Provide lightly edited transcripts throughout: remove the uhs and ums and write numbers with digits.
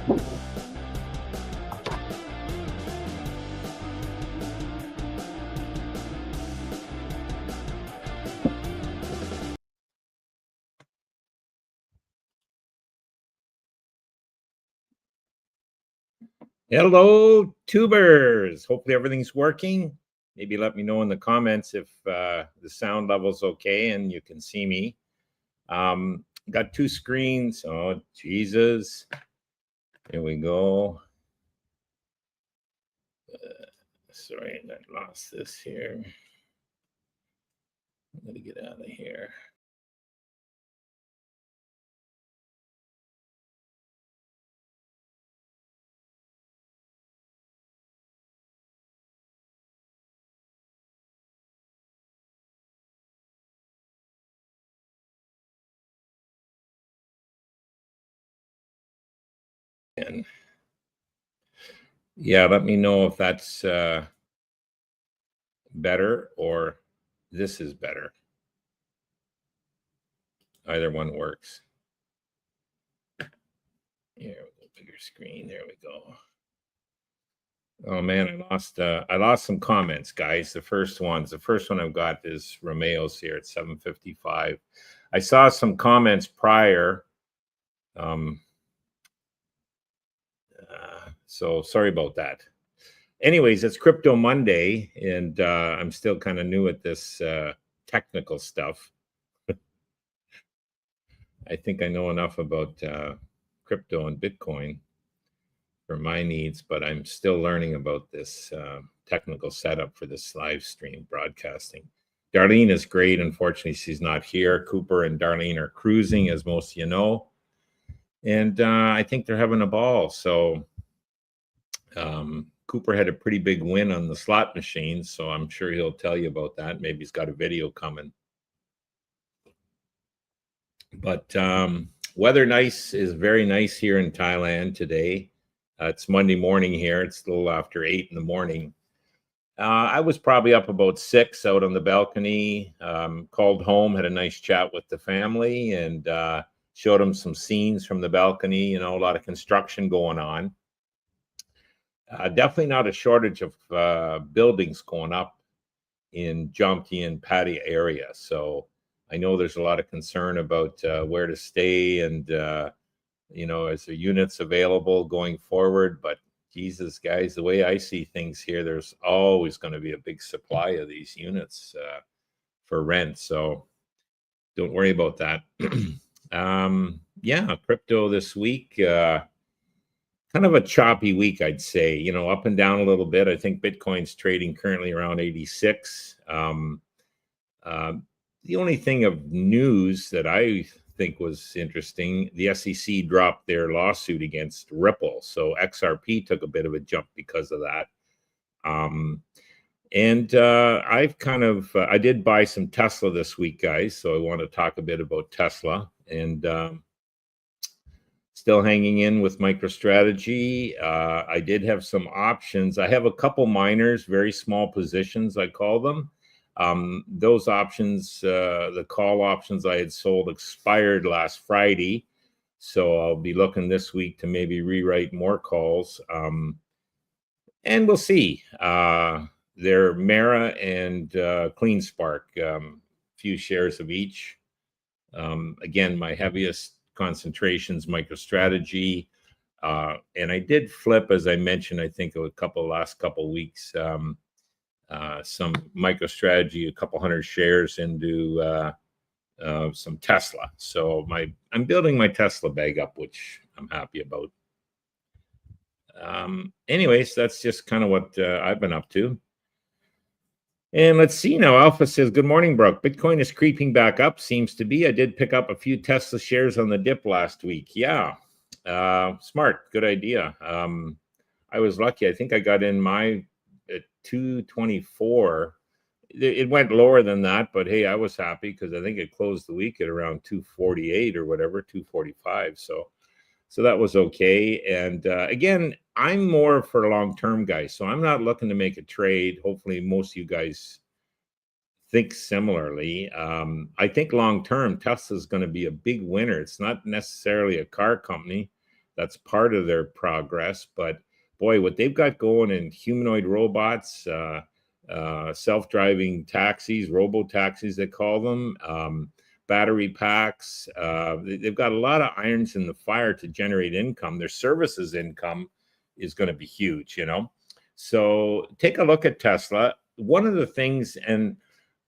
Hello, tubers. Hopefully everything's working. Maybe let me know in the comments if the sound level's okay and you can see me. Got two screens. Oh, Jesus. Here we go. Sorry, I lost this here. I'm going to get out of here. And yeah, let me know if that's better or this is better. Either one works. Here we go, bigger screen. There we go. Oh man, I lost some comments, guys. The first one I've got is Romeo's here at 7:55. I saw some comments prior. So sorry about that. Anyways, it's Crypto Monday, and I'm still kind of new at this technical stuff. I think I know enough about crypto and Bitcoin for my needs, but I'm still learning about this technical setup for this live stream broadcasting. Darlene is great. Unfortunately, she's not here. Cooper and Darlene are cruising, as most of you know. And I think they're having a ball. So Cooper had a pretty big win on the slot machines, so I'm sure he'll tell you about that. Maybe he's got a video coming. But weather is very nice here in Thailand today. It's Monday morning here. It's a little after 8 in the morning. I was probably up about 6 out on the balcony, called home, had a nice chat with the family, and showed them some scenes from the balcony, you know, a lot of construction going on. Definitely not a shortage of buildings going up in Jomtien and Patty area. So I know there's a lot of concern about where to stay and, you know, is there units available going forward? But Jesus, guys, the way I see things here, there's always going to be a big supply of these units for rent. So don't worry about that. Yeah, crypto this week. Kind of a choppy week, I'd say, you know, up and down a little bit. I think Bitcoin's trading currently around 86. The only thing of news that I think was interesting, the SEC dropped their lawsuit against Ripple. So XRP took a bit of a jump because of that. I've kind of, I did buy some Tesla this week, guys. So I want to talk a bit about Tesla and, still hanging in with MicroStrategy. I did have some options. I have a couple miners, very small positions, I call them. Those options, the call options I had sold expired last Friday. So I'll be looking this week to maybe rewrite more calls. And we'll see. They're Mara and CleanSpark, few shares of each. Again, my heaviest concentrations, MicroStrategy, and I did flip, as I mentioned, I think last couple weeks, some MicroStrategy, a couple hundred shares into some Tesla. So I'm building my Tesla bag up, which I'm happy about. Anyways, that's just kind of what I've been up to. And let's see now. Alpha says, good morning, Brooke. Bitcoin is creeping back up, seems to be. I did pick up a few Tesla shares on the dip last week. Yeah, smart. Good idea. I was lucky. I think I got in my at 224. It went lower than that, but hey, I was happy because I think it closed the week at around 248 or whatever, 245. So that was okay. And again, I'm more for long-term guys, so I'm not looking to make a trade. Hopefully, most of you guys think similarly. I think long-term, Tesla is going to be a big winner. It's not necessarily a car company. That's part of their progress. But boy, what they've got going in humanoid robots, self-driving taxis, robo-taxis they call them, battery packs. They've got a lot of irons in the fire to generate income. Their services income is going to be huge, you know. So take a look at Tesla. One of the things, and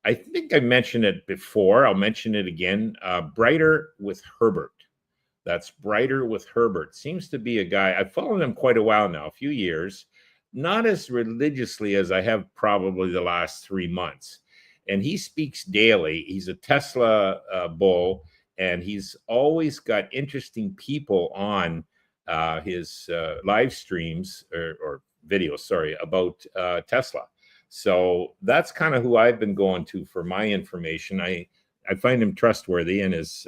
I think I mentioned it before, I'll mention it again, Brighter with Herbert. That's Brighter with Herbert. Seems to be a guy, I've followed him quite a while now, a few years, not as religiously as I have probably the last 3 months. And he speaks daily. He's a Tesla bull, and he's always got interesting people on his live streams or videos, sorry, about Tesla. So that's kind of who I've been going to for my information. I find him trustworthy, and his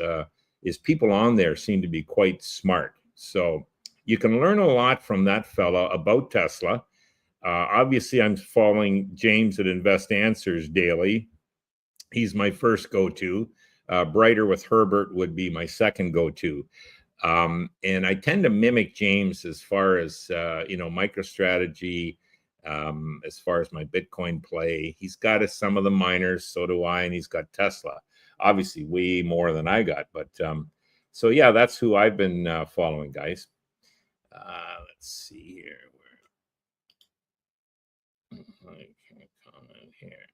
people on there seem to be quite smart. So you can learn a lot from that fella about Tesla. Obviously, I'm following James at Invest Answers daily. He's my first go-to. Brighter with Herbert would be my second go-to. And I tend to mimic James as far as, MicroStrategy, as far as my Bitcoin play. He's got some of the miners, so do I, and he's got Tesla. Obviously, way more than I got. But so, yeah, that's who I've been following, guys. Let's see here. I can't comment here.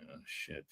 Oh, shit.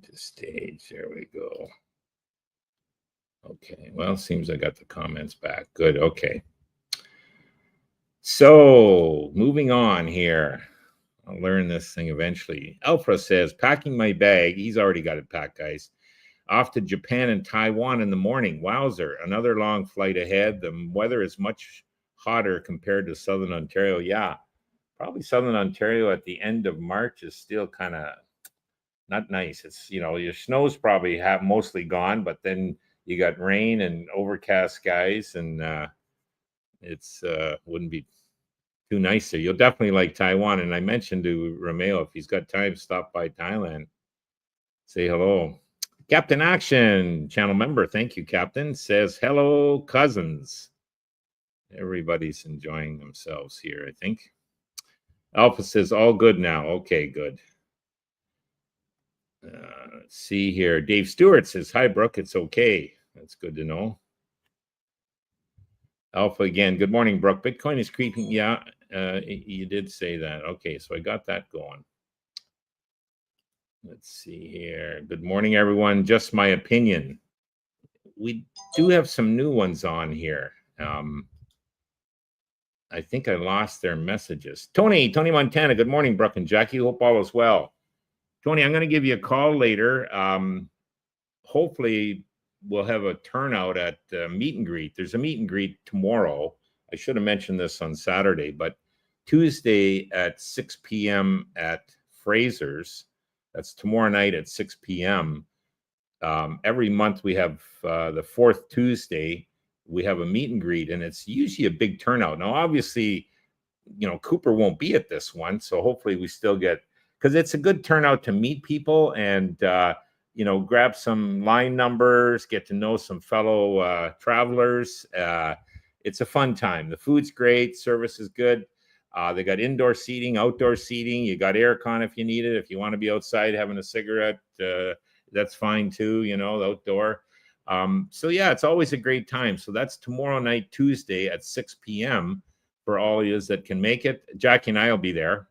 To stage, there we go. Okay, well, seems I got the comments back. Good, okay. So, moving on here. I'll learn this thing eventually. Alpha says, packing my bag. He's already got it packed, guys. Off to Japan and Taiwan in the morning. Wowzer, another long flight ahead. The weather is much hotter compared to Southern Ontario. Yeah, probably Southern Ontario at the end of March is still kind of not nice. It's, your snow's probably mostly gone, but then you got rain and overcast skies, and it's wouldn't be too nice there. You'll definitely like Taiwan. And I mentioned to Romeo, if he's got time, stop by Thailand, say hello. Captain Action, channel member, thank you, Captain, says hello, cousins. Everybody's enjoying themselves here, I think. Alpha says all good now. Okay, good. Let's see here. Dave Stewart says, hi, Brooke. It's okay. That's good to know. Alpha again. Good morning, Brooke. Bitcoin is creeping. Yeah, you did say that. Okay, so I got that going. Let's see here. Good morning, everyone. Just my opinion. We do have some new ones on here. I think I lost their messages. Tony Montana. Good morning, Brooke and Jackie. Hope all is well. Tony, I'm going to give you a call later. Hopefully, we'll have a turnout at meet and greet. There's a meet and greet tomorrow. I should have mentioned this on Saturday, but Tuesday at 6 p.m. at Fraser's. That's tomorrow night at 6 p.m. Every month we have the fourth Tuesday, we have a meet and greet, and it's usually a big turnout. Now, obviously, Cooper won't be at this one, so hopefully we still get, because it's a good turnout to meet people and, grab some line numbers, get to know some fellow travelers. It's a fun time. The food's great. Service is good. They got indoor seating, outdoor seating. You got aircon if you need it. If you want to be outside having a cigarette, that's fine too, outdoor. So, yeah, it's always a great time. So that's tomorrow night, Tuesday at 6 p.m. for all of you that can make it. Jackie and I will be there.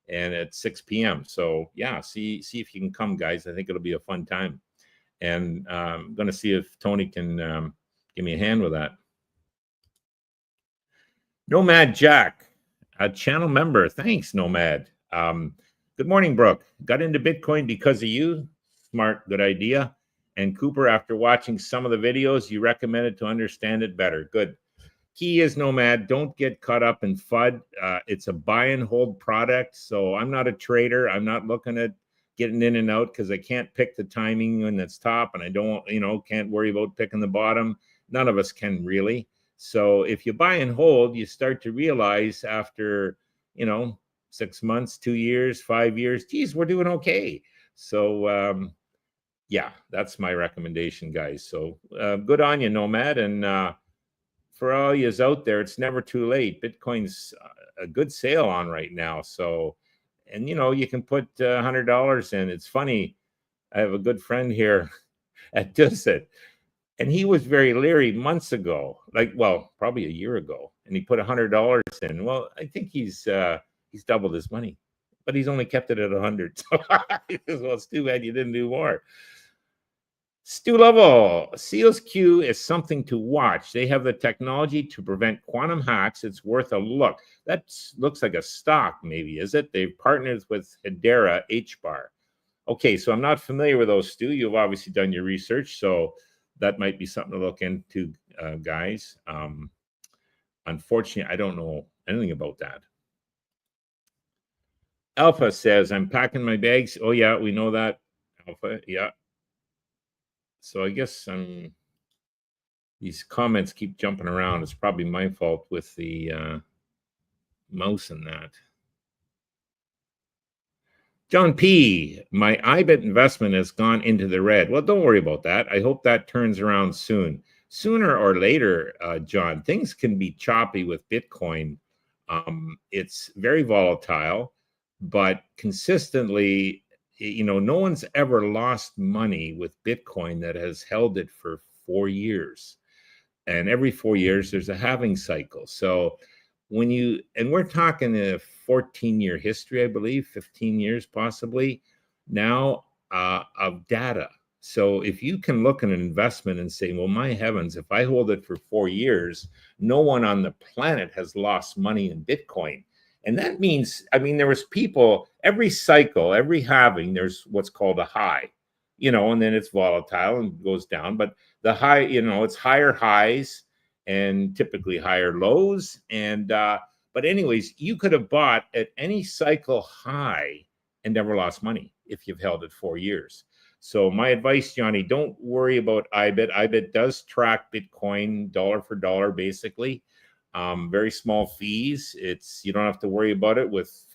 And at 6 p.m. So, yeah, see if you can come, guys. I think it'll be a fun time. And I'm going to see if Tony can give me a hand with that. Nomad Jack. A channel member. Thanks, Nomad. Good morning, Brooke. Got into Bitcoin because of you. Smart, good idea. And Cooper, after watching some of the videos, you recommended to understand it better. Good. Key is, Nomad, don't get caught up in FUD. It's a buy and hold product. So I'm not a trader. I'm not looking at getting in and out because I can't pick the timing when it's top, and I don't, can't worry about picking the bottom. None of us can really. So if you buy and hold, you start to realize after, 6 months, 2 years, 5 years, geez, we're doing okay. So, yeah, that's my recommendation, guys. So good on you, Nomad. And for all yous out there, it's never too late. Bitcoin's a good sale on right now. So, and you can put $100 in. It's funny. I have a good friend here that does it. And he was very leery months ago, probably a year ago, and he put $100 in. Well, I think he's doubled his money, but he's only kept it at 100. So, well, it's too bad you didn't do more. Stu Lovell, SEALSQ is something to watch. They have the technology to prevent quantum hacks. It's worth a look. That looks like a stock, maybe, is it? They've partnered with Hedera HBAR. Okay, so I'm not familiar with those, Stu. You've obviously done your research, so that might be something to look into, guys. Unfortunately, I don't know anything about that. Alpha says, I'm packing my bags. Oh, yeah, we know that. Alpha, yeah. So I guess these comments keep jumping around. It's probably my fault with the mouse and that. John P., my IBIT investment has gone into the red. Well, don't worry about that. I hope that turns around soon. Sooner or later, John, things can be choppy with Bitcoin. It's very volatile, but consistently, no one's ever lost money with Bitcoin that has held it for 4 years. And every 4 years, there's a halving cycle. So and we're talking a 14-year history, I believe, 15 years possibly now of data. So if you can look at an investment and say, well, my heavens, if I hold it for 4 years, no one on the planet has lost money in Bitcoin. And that means, there was people, every cycle, every halving, there's what's called a high, and then it's volatile and goes down. But the high, it's higher highs and typically higher lows. And, but anyways, you could have bought at any cycle high and never lost money if you've held it 4 years. So my advice, Johnny, don't worry about IBIT. IBIT does track Bitcoin dollar for dollar, basically. Very small fees. You don't have to worry about it with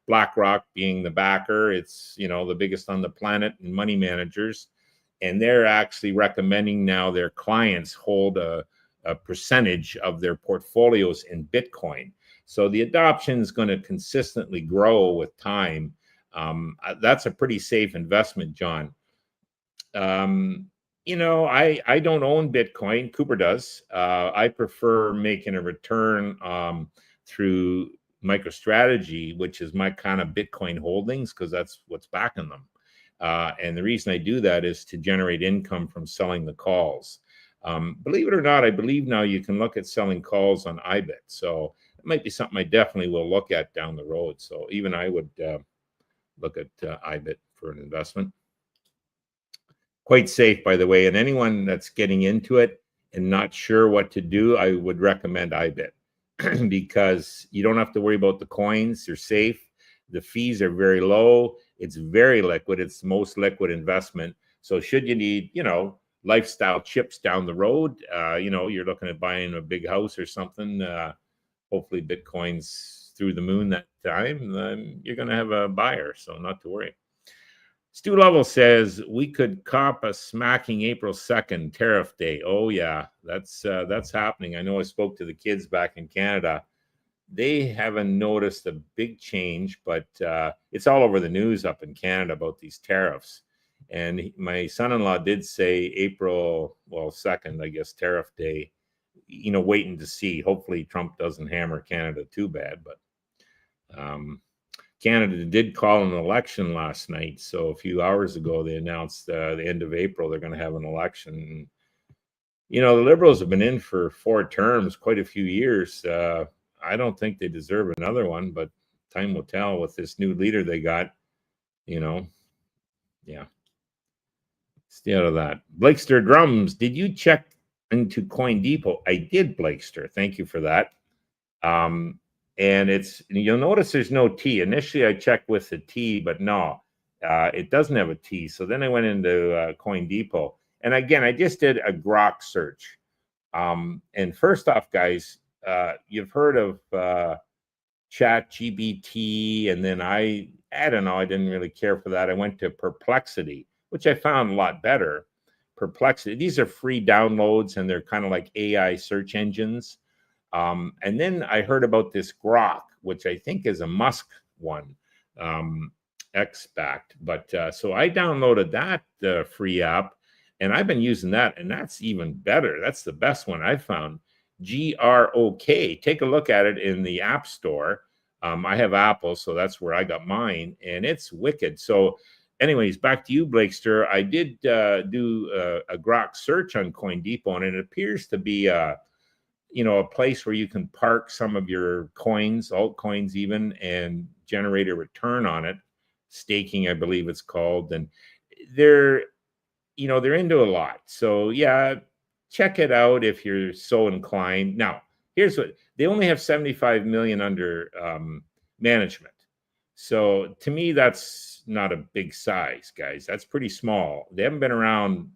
BlackRock being the backer. It's, the biggest on the planet in money managers. And they're actually recommending now their clients hold a percentage of their portfolios in Bitcoin. So the adoption is going to consistently grow with time. That's a pretty safe investment, John. I don't own Bitcoin. Cooper does. I prefer making a return through MicroStrategy, which is my kind of Bitcoin holdings, because that's what's backing them. And the reason I do that is to generate income from selling the calls. Believe it or not, I believe now you can look at selling calls on IBIT. So it might be something I definitely will look at down the road. So even I would look at IBIT for an investment. Quite safe, by the way. And anyone that's getting into it and not sure what to do, I would recommend IBIT because you don't have to worry about the coins. They're safe. The fees are very low. It's very liquid. It's the most liquid investment. So should you need, lifestyle chips down the road, you're looking at buying a big house or something, hopefully Bitcoin's through the moon that time, then you're going to have a buyer. So not to worry. Stu Lovell says we could cop a smacking April 2nd tariff day. Oh yeah, that's happening. I know I spoke to the kids back in Canada. They haven't noticed a big change, but it's all over the news up in Canada about these tariffs. And my son-in-law did say April 2nd, I guess, tariff day. Waiting to see. Hopefully Trump doesn't hammer Canada too bad, but Canada did call an election last night. So a few hours ago, they announced the end of April, they're going to have an election. The Liberals have been in for 4 terms, quite a few years. I don't think they deserve another one, but time will tell with this new leader they got, you know. Yeah. Stay out of that. Blakester Drums, did you check into Coin Depot? I did, Blakester. Thank you for that. And you'll notice there's no T. Initially, I checked with the T, but no, it doesn't have a T. So then I went into Coin Depot. And again, I just did a grok search. And first off, guys, you've heard of Chat GBT, and then I don't know, I didn't really care for that. I went to Perplexity, which I found a lot better. Perplexity, these are free downloads, and they're kind of like AI search engines. And then I heard about this grok, which I think is a Musk one, X-backed. But so I downloaded that free app, and I've been using that, and that's even better. That's the best one I found. GROK. Take a look at it in the App Store. I have Apple, so that's where I got mine, and it's wicked. So anyways, back to you, Blakester. I did do a grok search on Coin Depot, and it appears to be a place where you can park some of your coins, altcoins even, and generate a return on it. Staking, I believe it's called. And they're into a lot. So yeah, check it out if you're so inclined. Now, here's what they only have 75 million under management. So to me, that's not a big size, guys. That's pretty small. They haven't been around,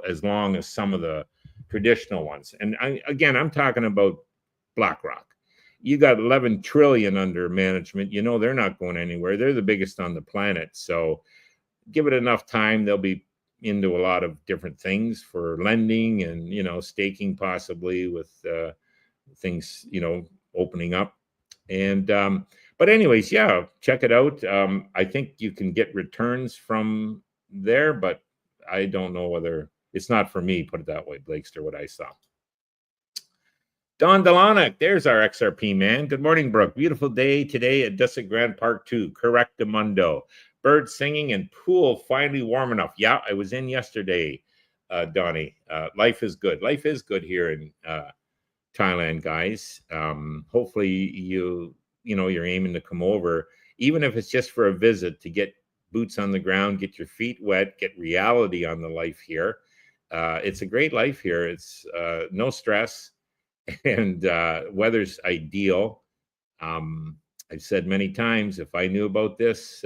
as long as some of the traditional ones. And I'm talking about BlackRock. You got 11 trillion under management. They're not going anywhere. They're the biggest on the planet. So give it enough time. They'll be into a lot of different things for lending and, staking possibly with things, opening up. And, but anyways, yeah, check it out. I think you can get returns from there, but I don't know whether it's not for me, put it that way, Blakester, what I saw. Don Delonic, there's our XRP man. Good morning, Brooke. Beautiful day today at Dusit Grand Park 2. Correctamundo. Birds singing and pool finally warm enough. Yeah, I was in yesterday, Donnie. Life is good. Life is good here in Thailand, guys. Hopefully you're aiming to come over, even if it's just for a visit, to get boots on the ground, get your feet wet, get reality on the life here. It's a great life here. It's no stress, and weather's ideal. I've said many times, if I knew about this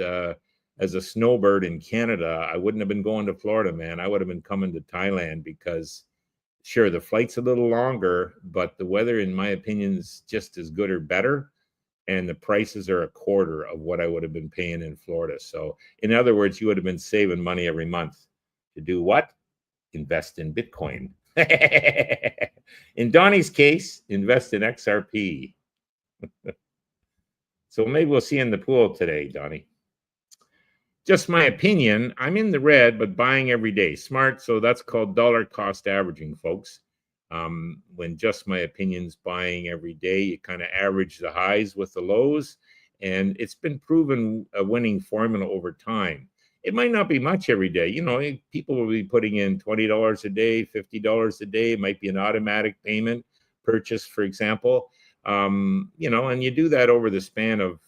as a snowbird in Canada, I wouldn't have been going to Florida, man. I would have been coming to Thailand because, sure, the flight's a little longer, but the weather, in my opinion, is just as good or better. And the prices are a quarter of what I would have been paying in Florida. So, in other words, you would have been saving money every month. To do what? Invest in Bitcoin. In Donnie's case, invest in XRP. So maybe we'll see you in the pool today, Donnie. Just my opinion, I'm in the red, but buying every day. Smart, so that's called dollar cost averaging, folks. When just my opinion's buying every day, you kind of average the highs with the lows, and it's been proven a winning formula over time. It might not be much every day. People will be putting in $20 a day, $50 a day. It might be an automatic payment purchase, for example. And you do that over the span of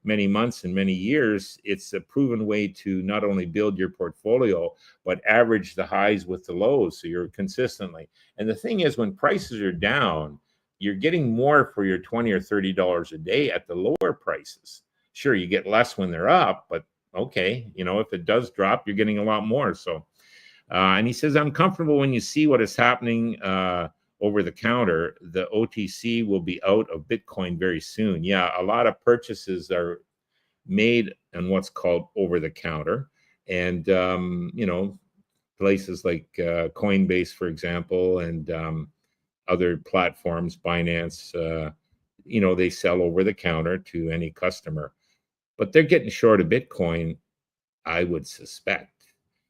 many months and many years. It's a proven way to not only build your portfolio, but average the highs with the lows, so you're consistently. And the thing is, when prices are down, you're getting more for your $20 or $30 a day at the lower prices. Sure, you get less when they're up, but okay, if it does drop, you're getting a lot more. So, and he says, I'm comfortable when you see what is happening over the counter. The OTC will be out of Bitcoin very soon. Yeah, a lot of purchases are made on what's called over the counter. And, places like Coinbase, for example, and other platforms, Binance, they sell over the counter to any customer. But they're getting short of Bitcoin, I would suspect.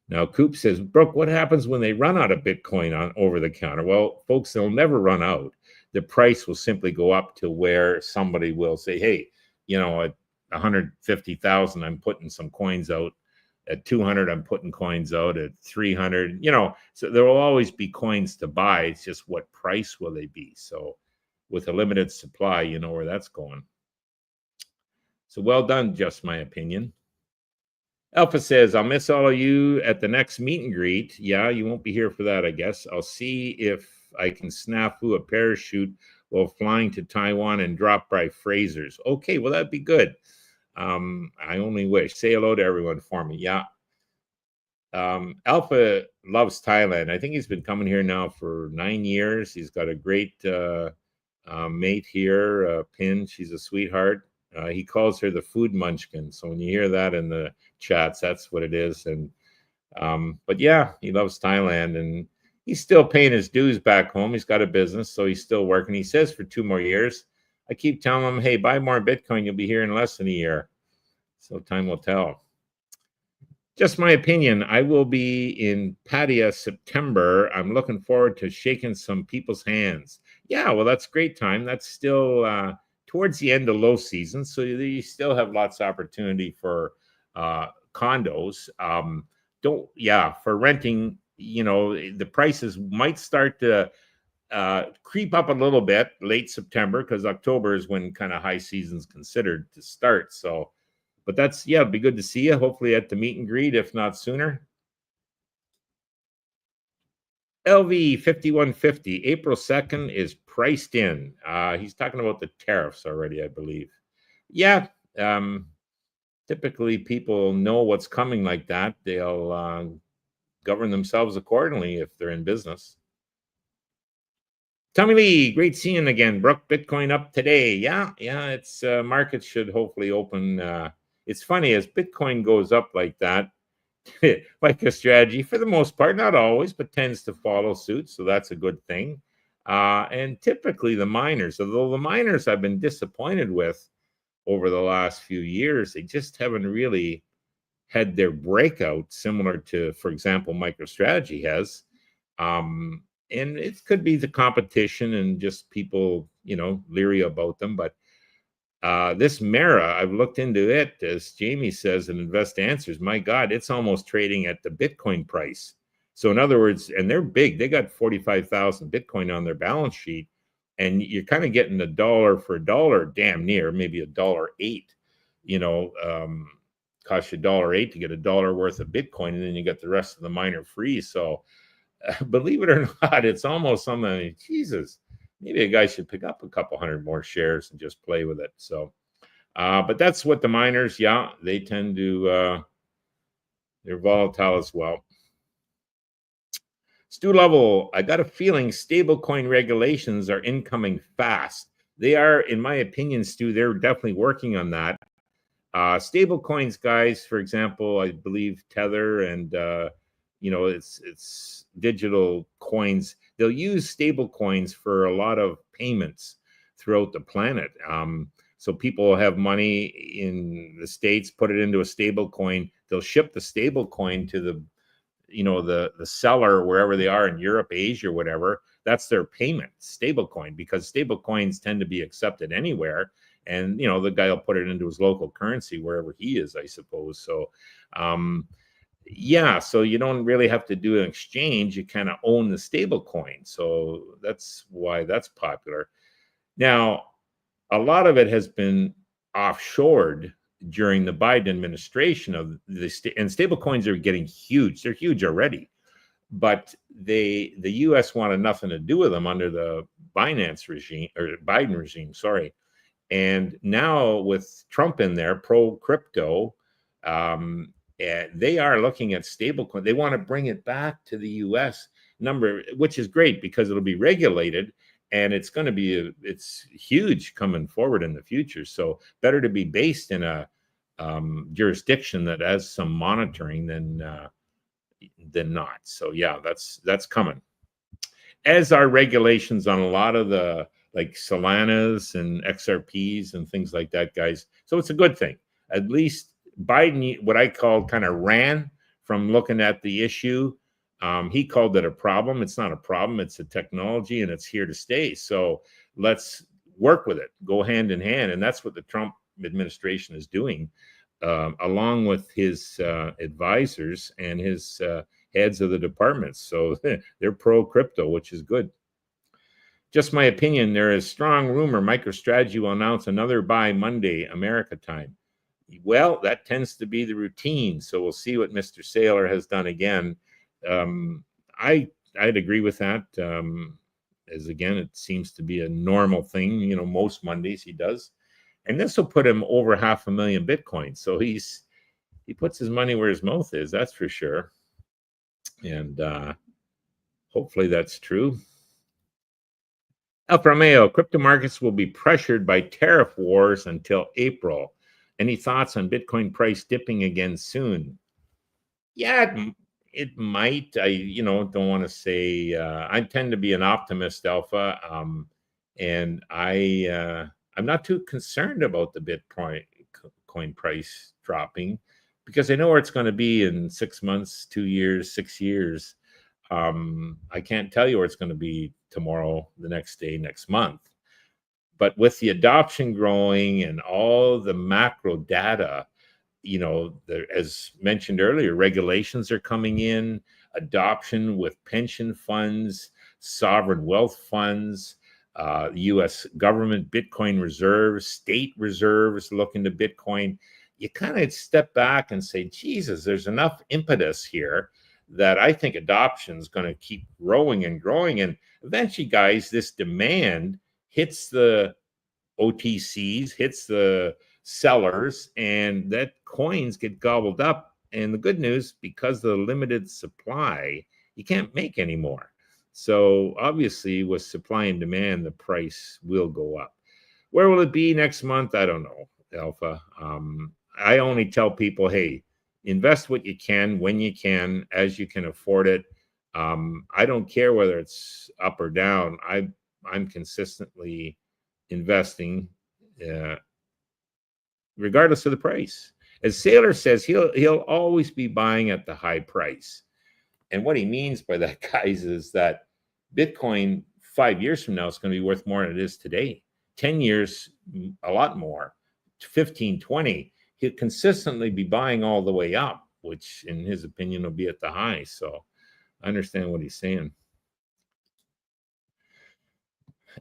Now, Coop says, Brooke, what happens when they run out of Bitcoin on over the counter? Well, folks, they'll never run out. The price will simply go up to where somebody will say, hey, at 150,000, I'm putting some coins out. At 200, I'm putting coins out. At 300, so there will always be coins to buy. It's just what price will they be? So with a limited supply, you know where that's going. So well done, just my opinion. Alpha says, I'll miss all of you at the next meet and greet. Yeah, you won't be here for that, I guess. I'll see if I can snafu a parachute while flying to Taiwan and drop by Fraser's. Okay, well, that'd be good. I only wish. Say hello to everyone for me. Yeah. Alpha loves Thailand. I think he's been coming here now for 9 years. He's got a great mate here, Pin. She's a sweetheart. He calls her the food munchkin. So when you hear that in the chats, that's what it is. And but yeah, he loves Thailand, and he's still paying his dues back home. He's got a business, so he's still working. He says for 2 more years. I keep telling him, hey, buy more Bitcoin. You'll be here in less than a year. So time will tell. Just my opinion. I will be in Pattaya September. I'm looking forward to shaking some people's hands. Yeah, well, that's great time. That's still towards the end of low season, so you still have lots of opportunity for condos. For renting, the prices might start to creep up a little bit late September, because October is when kind of high season's considered to start. So, but that's, it'd be good to see you, hopefully at the meet and greet, if not sooner. LV 5150, April 2nd is priced in. He's talking about the tariffs already, I believe. Yeah, typically people know what's coming like that. They'll govern themselves accordingly if they're in business. Tommy Lee, great seeing again. Brooke, Bitcoin up today. Yeah, it's markets should hopefully open. It's funny, as Bitcoin goes up like that, like a strategy, for the most part, not always, but tends to follow suit. So that's a good thing. And typically the miners, although the miners I've been disappointed with over the last few years, they just haven't really had their breakout similar to, for example, MicroStrategy has. And it could be the competition and just people, leery about them. But this Mara, I've looked into it, as Jamie says in Invest Answers. My God, it's almost trading at the Bitcoin price. So in other words, and they're big. They got 45,000 Bitcoin on their balance sheet, and you're kind of getting $1 for $1, damn near, maybe $1.08. Cost you $1.08 to get $1 worth of Bitcoin, and then you get the rest of the miner free. So believe it or not, it's almost something. Jesus, maybe a guy should pick up a couple hundred more shares and just play with it. So, but that's what the miners, they tend to, they're volatile as well. Stu Level, I got a feeling stablecoin regulations are incoming fast. They are, in my opinion, Stu, they're definitely working on that. Stable coins, guys, for example, I believe Tether and, it's digital coins. They'll use stable coins for a lot of payments throughout the planet. So people have money in the States, put it into a stable coin. They'll ship the stable coin to the seller wherever they are in Europe, Asia, whatever. That's their payment, stable coin, because stable coins tend to be accepted anywhere. And, the guy will put it into his local currency wherever he is, I suppose. So, so you don't really have to do an exchange. You kind of own the stable coin. So that's why that's popular. Now, a lot of it has been offshored during the Biden administration and stable coins are getting huge. They're huge already, but the U.S. wanted nothing to do with them under the Biden regime. Sorry. And now with Trump in there, pro crypto, they are looking at stablecoin. They want to bring it back to the U.S. which is great because it'll be regulated, and it's going to be it's huge coming forward in the future. So better to be based in a jurisdiction that has some monitoring than not. So that's coming. As are regulations on a lot of the like Solanas and XRPs and things like that, guys. So it's a good thing. At least Biden, what I call, kind of ran from looking at the issue. He called it a problem. It's not a problem. It's a technology, and it's here to stay. So let's work with it, go hand in hand. And that's what the Trump administration is doing, along with his advisors and his heads of the departments. So they're pro crypto, which is good. Just my opinion, there is strong rumor MicroStrategy will announce another buy Monday, America time. Well, that tends to be the routine. So we'll see what Mr. Saylor has done again. I'd agree with that. As again, it seems to be a normal thing. You know, most Mondays he does. And this will put him over 500,000 Bitcoin. So he puts his money where his mouth is, that's for sure. And hopefully that's true. Alfa Romeo, crypto markets will be pressured by tariff wars until April. Any thoughts on Bitcoin price dipping again soon? Yeah, it might. I, don't want to say. I tend to be an optimist, Alpha, and I'm not too concerned about the Bitcoin coin price dropping because I know where it's going to be in 6 months, 2 years, 6 years. I can't tell you where it's going to be tomorrow, the next day, next month. But with the adoption growing and all the macro data, as mentioned earlier, regulations are coming in, adoption with pension funds, sovereign wealth funds, U.S. government Bitcoin reserves, state reserves looking to Bitcoin. You kind of step back and say, Jesus, there's enough impetus here that I think adoption is going to keep growing and growing. And eventually, guys, this demand hits the OTCs, hits the sellers, and that coins get gobbled up. And the good news, because of the limited supply, you can't make any more. So obviously, with supply and demand, the price will go up. Where will it be next month? I don't know, Alpha. I only tell people, hey, invest what you can, when you can, as you can afford it. I don't care whether it's up or down. I'm consistently investing, regardless of the price. As Saylor says, he'll always be buying at the high price. And what he means by that, guys, is that Bitcoin 5 years from now is going to be worth more than it is today. 10 years, a lot more. 15, 20. He'll consistently be buying all the way up, which in his opinion will be at the high. So I understand what he's saying.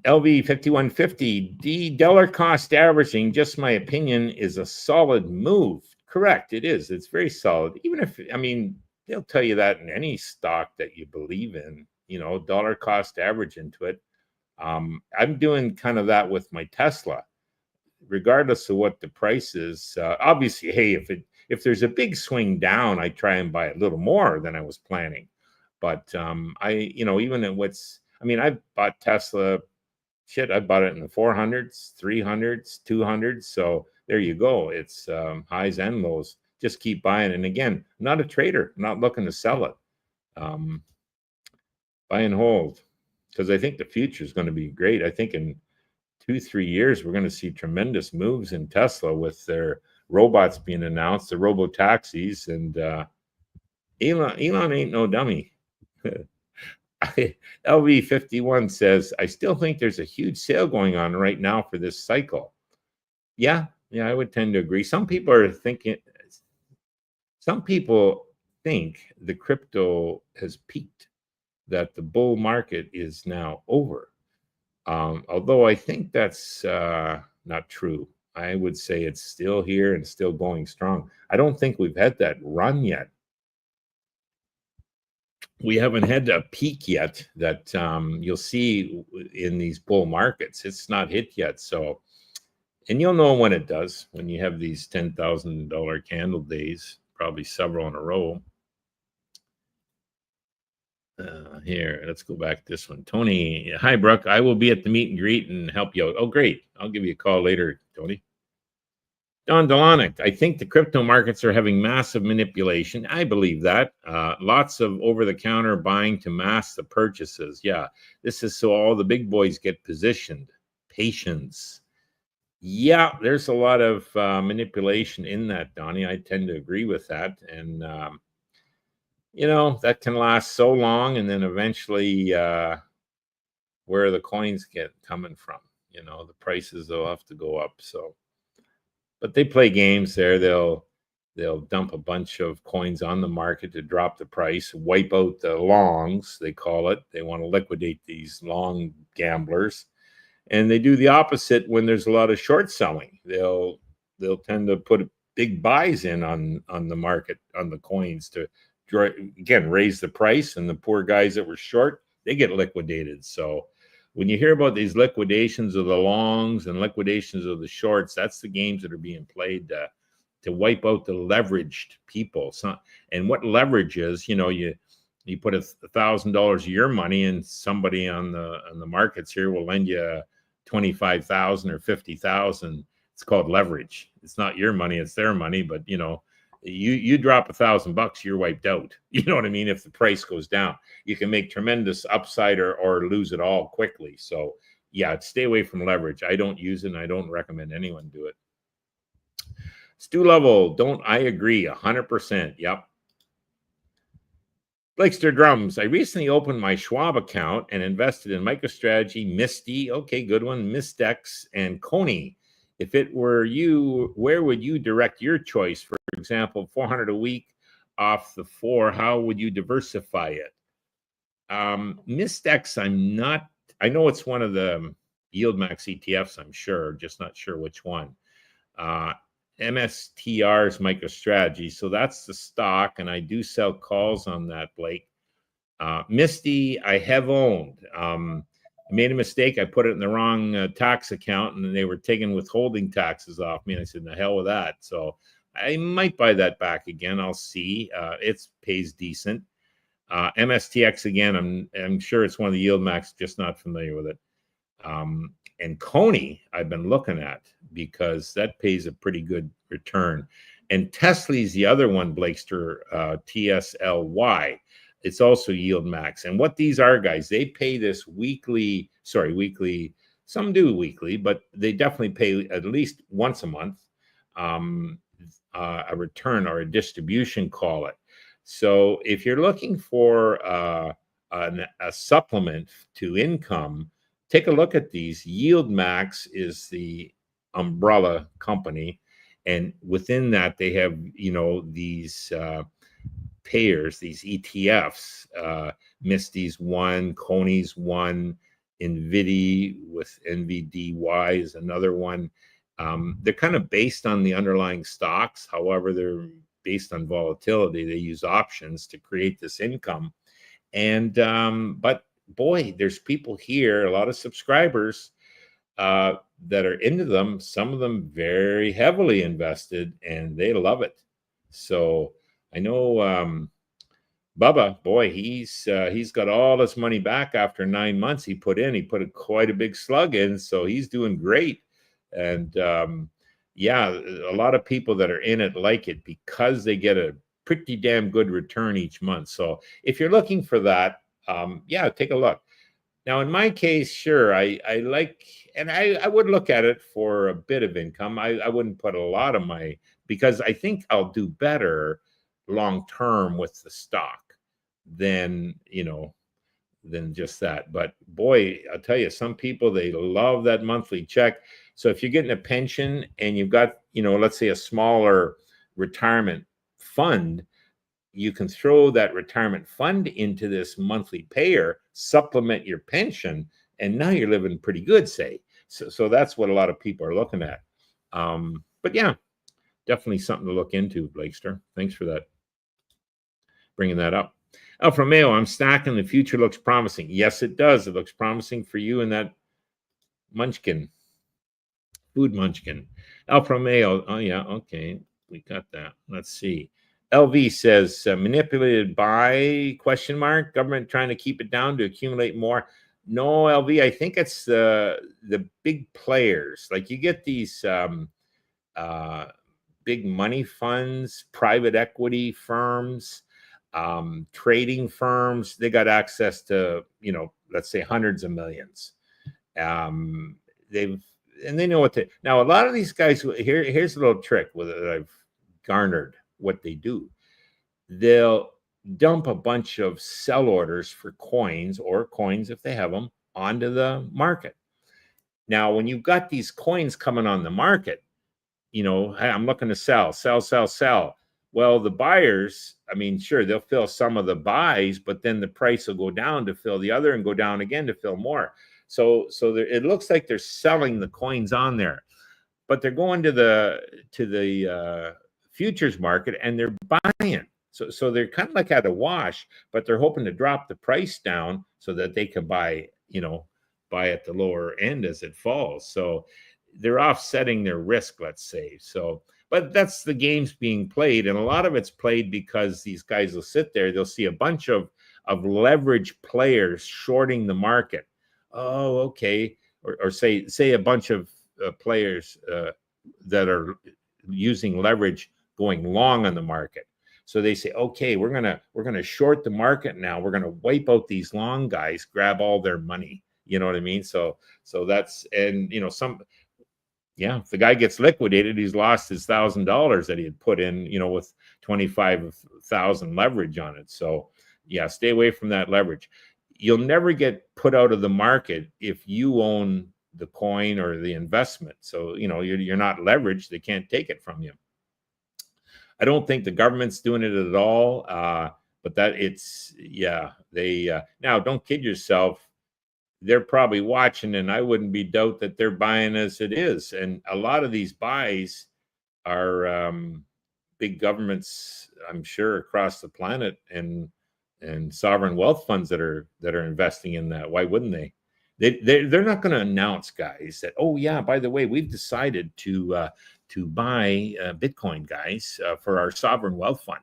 LV 5150, the dollar cost averaging, just my opinion, is a solid move. Correct, it is. It's very solid. Even if, they'll tell you that in any stock that you believe in, dollar cost average into it. I'm doing kind of that with my Tesla. Regardless of what the price is, obviously, hey, if there's a big swing down, I try and buy a little more than I was planning. But even at I've bought Tesla. Shit, I bought it in the 400s, 300s, 200s. So there you go. It's highs and lows. Just keep buying. And again, I'm not a trader. I'm not looking to sell it. Buy and hold, because I think the future is going to be great. I think in 2-3 years, we're going to see tremendous moves in Tesla with their robots being announced, the robo taxis, and Elon ain't no dummy. LV51 says, I still think there's a huge sale going on right now for this cycle. Yeah, I would tend to agree. Some people think the crypto has peaked, that the bull market is now over. Although I think that's not true. I would say it's still here and still going strong. I don't think we've had that run yet. We haven't had a peak yet that you'll see in these bull markets. It's not hit yet. So, and you'll know when it does, when you have these $10,000 candle days, probably several in a row. Here, let's go back to this one. Tony, hi, Brooke. I will be at the meet and greet and help you out. Oh, great. I'll give you a call later, Tony. Don Delonic, I think the crypto markets are having massive manipulation. I believe that. Lots of over-the-counter buying to mask the purchases. Yeah, this is so all the big boys get positioned. Patience. Yeah, there's a lot of manipulation in that, Donnie. I tend to agree with that. And, that can last so long, and then eventually where the coins get coming from, the prices will have to go up. So, but they play games there. They'll dump a bunch of coins on the market to drop the price, wipe out the longs, they call it. They want to liquidate these long gamblers. And they do the opposite when there's a lot of short selling. They'll tend to put big buys in on the market, on the coins, to again raise the price, and the poor guys that were short, they get liquidated. So when you hear about these liquidations of the longs and liquidations of the shorts, that's the games that are being played to wipe out the leveraged people. So, and what leverage is, you put $1,000 of your money, and somebody on the markets here will lend you 25,000 or 50,000. It's called leverage. It's not your money, it's their money. But you drop $1,000, you're wiped out. You know what I mean? If the price goes down, you can make tremendous upside or lose it all quickly. So yeah, stay away from leverage. I don't use it, and I don't recommend anyone do it. Stu Level, don't I agree 100%? Yep. Blakester Drums, I recently opened my Schwab account and invested in MicroStrategy, Misty, okay, good one, Mistex, and Coney. If it were you, where would you direct your choice? For example, 400 a week off the 4, how would you diversify it? Mistex, I know it's one of the Yield Max ETFs, I'm sure, just not sure which one. MSTR's MicroStrategy, so that's the stock, and I do sell calls on that, Blake. Misty, I have owned. I made a mistake. I put it in the wrong tax account, and they were taking withholding taxes off me. And I said, the hell with that. So I might buy that back again. I'll see. It pays decent. MSTX, again, I'm sure it's one of the Yield Max, just not familiar with it. And Coney, I've been looking at, because that pays a pretty good return. And Tesla's the other one, Blakester, TSLY. It's also Yield Max. And what these are, guys, they pay this weekly, some do weekly, but they definitely pay at least once a month, a return or a distribution, call it. So if you're looking for a supplement to income, take a look at these. Yield Max is the umbrella company, and within that they have these payers, these ETFs. Misty's one, Coney's one, NVIDIA with NVDY is another one. They're kind of based on the underlying stocks. However, they're based on volatility. They use options to create this income. And but boy, there's people here, a lot of subscribers that are into them, some of them very heavily invested, and they love it. So I know Bubba, boy, he's got all his money back after 9 months he put in. He put quite a big slug in, so he's doing great. And yeah, a lot of people that are in it like it because they get a pretty damn good return each month. So if you're looking for that, yeah, take a look. Now, in my case, sure, I like, and I would look at it for a bit of income. I wouldn't put a lot of because I think I'll do better long term with the stock than just that. But boy, I'll tell you, some people, they love that monthly check. So if you're getting a pension and you've got, let's say a smaller retirement fund, you can throw that retirement fund into this monthly payer, supplement your pension, and now you're living pretty good, say. So that's what a lot of people are looking at. But yeah, definitely something to look into, Blakester. Thanks for that, bringing that up. Alpha Mayo, I'm stacking. The future looks promising. Yes, it does. It looks promising for you and that munchkin, food munchkin. Alpha Mayo, oh yeah, okay, we got that. Let's see. LV says, manipulated by ? Government trying to keep it down to accumulate more. No, LV, I think it's the big players. Like you get these big money funds, private equity firms, trading firms. They got access to, let's say hundreds of millions. They know what to. Now, a lot of these guys, here's a little trick with it that I've garnered. What they do, they'll dump a bunch of sell orders for coins, or coins if they have them, onto the market. Now, when you've got these coins coming on the market, hey, I'm looking to sell. Well, the buyers, I mean, sure, they'll fill some of the buys, but then the price will go down to fill the other and go down again to fill more. So it looks like they're selling the coins on there, but they're going to the futures market and they're buying. So they're kind of like at a wash, but they're hoping to drop the price down so that they can buy at the lower end as it falls. So they're offsetting their risk, let's say. So, but that's the games being played, and a lot of it's played because these guys will sit there, they'll see a bunch of leverage players shorting the market. Oh, okay. Or say a bunch of players that are using leverage going long on the market. So they say, okay, we're gonna short the market now. We're gonna wipe out these long guys, grab all their money. You know what I mean? So that's, and if the guy gets liquidated, he's lost his $1,000 that he had put in, with 25,000 leverage on it. So yeah, stay away from that leverage. You'll never get put out of the market if you own the coin or the investment. So, you're not leveraged. They can't take it from you. I don't think the government's doing it at all. But now don't kid yourself. They're probably watching, and I wouldn't be doubt that they're buying as it is. And a lot of these buys are big governments, I'm sure, across the planet, and sovereign wealth funds that are investing in that. Why wouldn't they? They're not going to announce, guys, that, oh yeah, by the way, we've decided to buy Bitcoin, guys, for our sovereign wealth fund.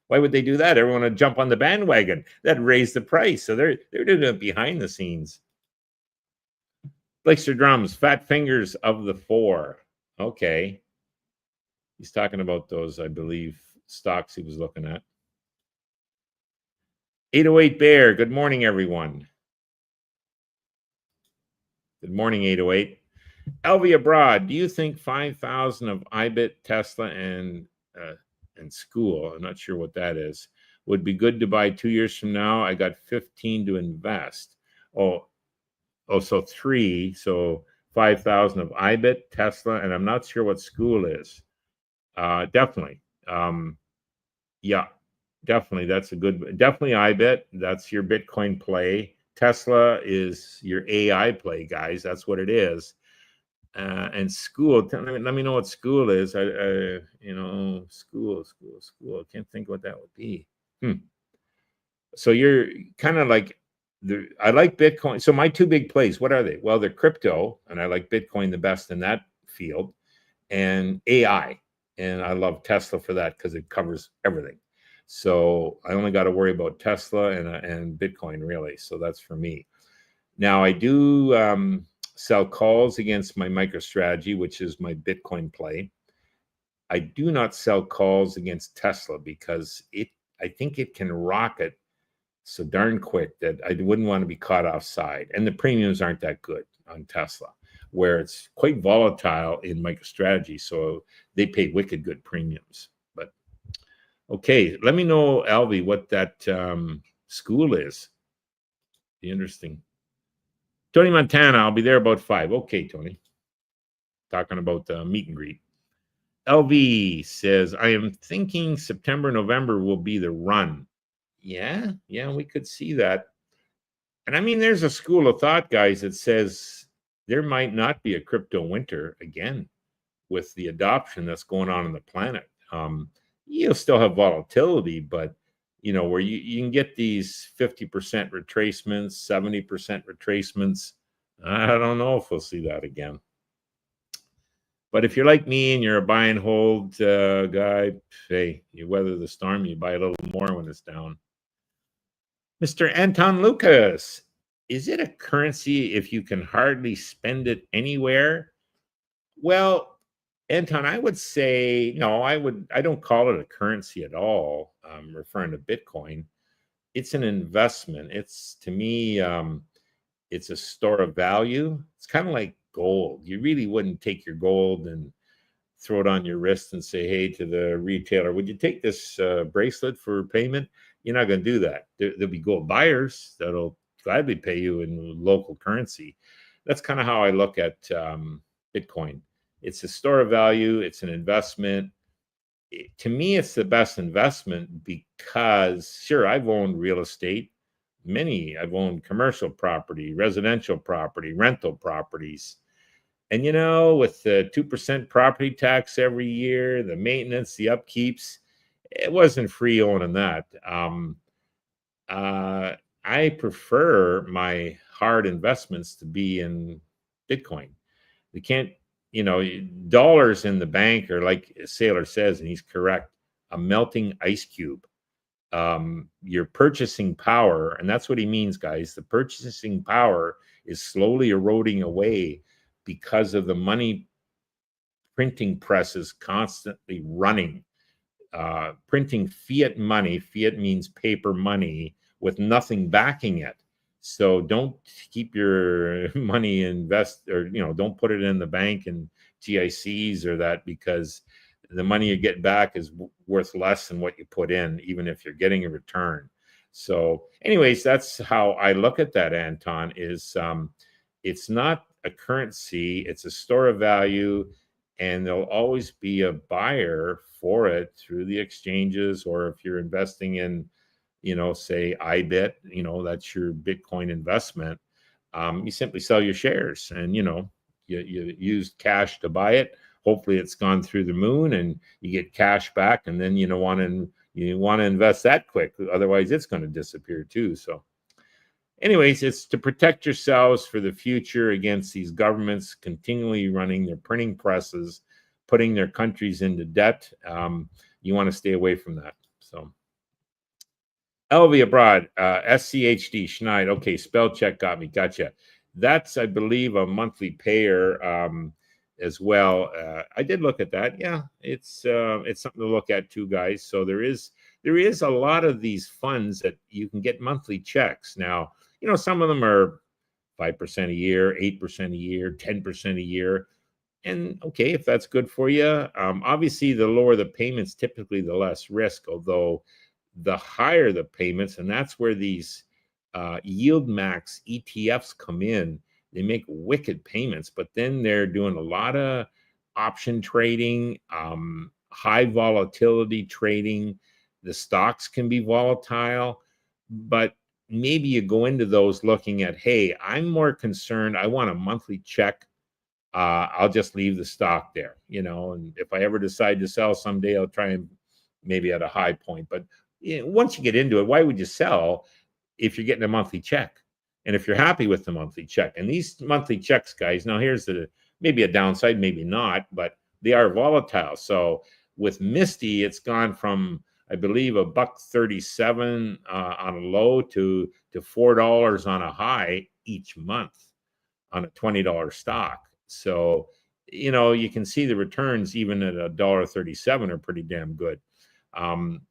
Why would they do that? Everyone would jump on the bandwagon. That'd raise the price. So they're doing it behind the scenes. Blaster Drums, fat fingers of the four. Okay. He's talking about those, I believe, stocks he was looking at. 808 Bear, good morning, everyone. Good morning, 808. LV Abroad, do you think 5,000 of IBIT, Tesla, and school, I'm not sure what that is, would be good to buy 2 years from now? I got 15 to invest. So 3, so 5,000 of IBIT, Tesla, and I'm not sure what school is. Definitely. Yeah, definitely. That's definitely IBIT. That's your Bitcoin play. Tesla is your AI play, guys. That's what it is. And school, let me know what school is. School. I can't think what that would be. So you're kind of like, I like Bitcoin. So my two big plays, what are they? Well, they're crypto, and I like Bitcoin the best in that field, and AI. And I love Tesla for that because it covers everything. So I only got to worry about Tesla and Bitcoin, really. So that's for me. Now I do sell calls against my MicroStrategy, which is my Bitcoin play. I do not sell calls against Tesla because I think it can rocket so darn quick that I wouldn't want to be caught offside. And the premiums aren't that good on Tesla, where it's quite volatile in MicroStrategy. So they pay wicked good premiums. But okay, let me know, Alvi, what that school is. Be interesting. Tony Montana, I'll be there about 5. Okay, Tony. Talking about the meet and greet. LV says, I am thinking September, November will be the run. Yeah, we could see that. And I mean, there's a school of thought, guys, that says there might not be a crypto winter again with the adoption that's going on the planet. You'll still have volatility, but where you can get these 50% retracements, 70% retracements. I don't know if we'll see that again. But if you're like me and you're a buy and hold guy, hey, you weather the storm, you buy a little more when it's down. Mr. Anton Lucas, is it a currency if you can hardly spend it anywhere? Well, Anton, I would say no. I don't call it a currency at all. I'm referring to Bitcoin. It's an investment. It's, to me, it's a store of value. It's kind of like gold. You really wouldn't take your gold and throw it on your wrist and say, hey, to the retailer, would you take this bracelet for payment? You're not going to do that. There'll be gold buyers that'll gladly pay you in local currency. That's kind of how I look at Bitcoin. It's a store of value. It's an investment. to me, it's the best investment because, sure, I've owned real estate. I've owned commercial property, residential property, rental properties. And, with the 2% property tax every year, the maintenance, the upkeeps, it wasn't free owning that. I prefer my hard investments to be in Bitcoin. They can't, dollars in the bank are, like Sailor says, and he's correct, a melting ice cube. Your purchasing power, and that's what he means, guys. The purchasing power is slowly eroding away because of the money printing presses constantly running, printing fiat money. Fiat means paper money with nothing backing it. So don't keep your money don't put it in the bank and GICs or that, because the money you get back is worth less than what you put in, even if you're getting a return. So anyways, that's how I look at that, Anton, is it's not a currency, it's a store of value, and there'll always be a buyer for it through the exchanges, or if you're investing in, say IBIT, that's your Bitcoin investment. You simply sell your shares, and you use cash to buy it. Hopefully it's gone through the moon and you get cash back, and then you want to invest that quick. Otherwise it's going to disappear too. So anyways, it's to protect yourselves for the future against these governments continually running their printing presses, putting their countries into debt. You want to stay away from that. So LV Abroad, SCHD, Schneid. Okay, spell check got me. Gotcha. That's, I believe, a monthly payer as well. I did look at that. Yeah, it's something to look at too, guys. So there is a lot of these funds that you can get monthly checks. Now, some of them are 5% a year, 8% a year, 10% a year. And okay, if that's good for you, obviously the lower the payments, typically the less risk, although the higher the payments, and that's where these yield max ETFs come in. They make wicked payments, but then they're doing a lot of option trading, high volatility trading. The stocks can be volatile, but maybe you go into those looking at, hey, I'm more concerned, I want a monthly check. I'll just leave the stock there, and if I ever decide to sell someday, I'll try and maybe at a high point. But once you get into it, why would you sell if you're getting a monthly check? And if you're happy with the monthly check, and these monthly checks, guys, now here's maybe a downside, maybe not, but they are volatile. So with Misty, it's gone from, I believe, $1.37 on a low to $4 on a high each month on a $20 stock. So, you can see the returns even at $1.37 are pretty damn good. I'm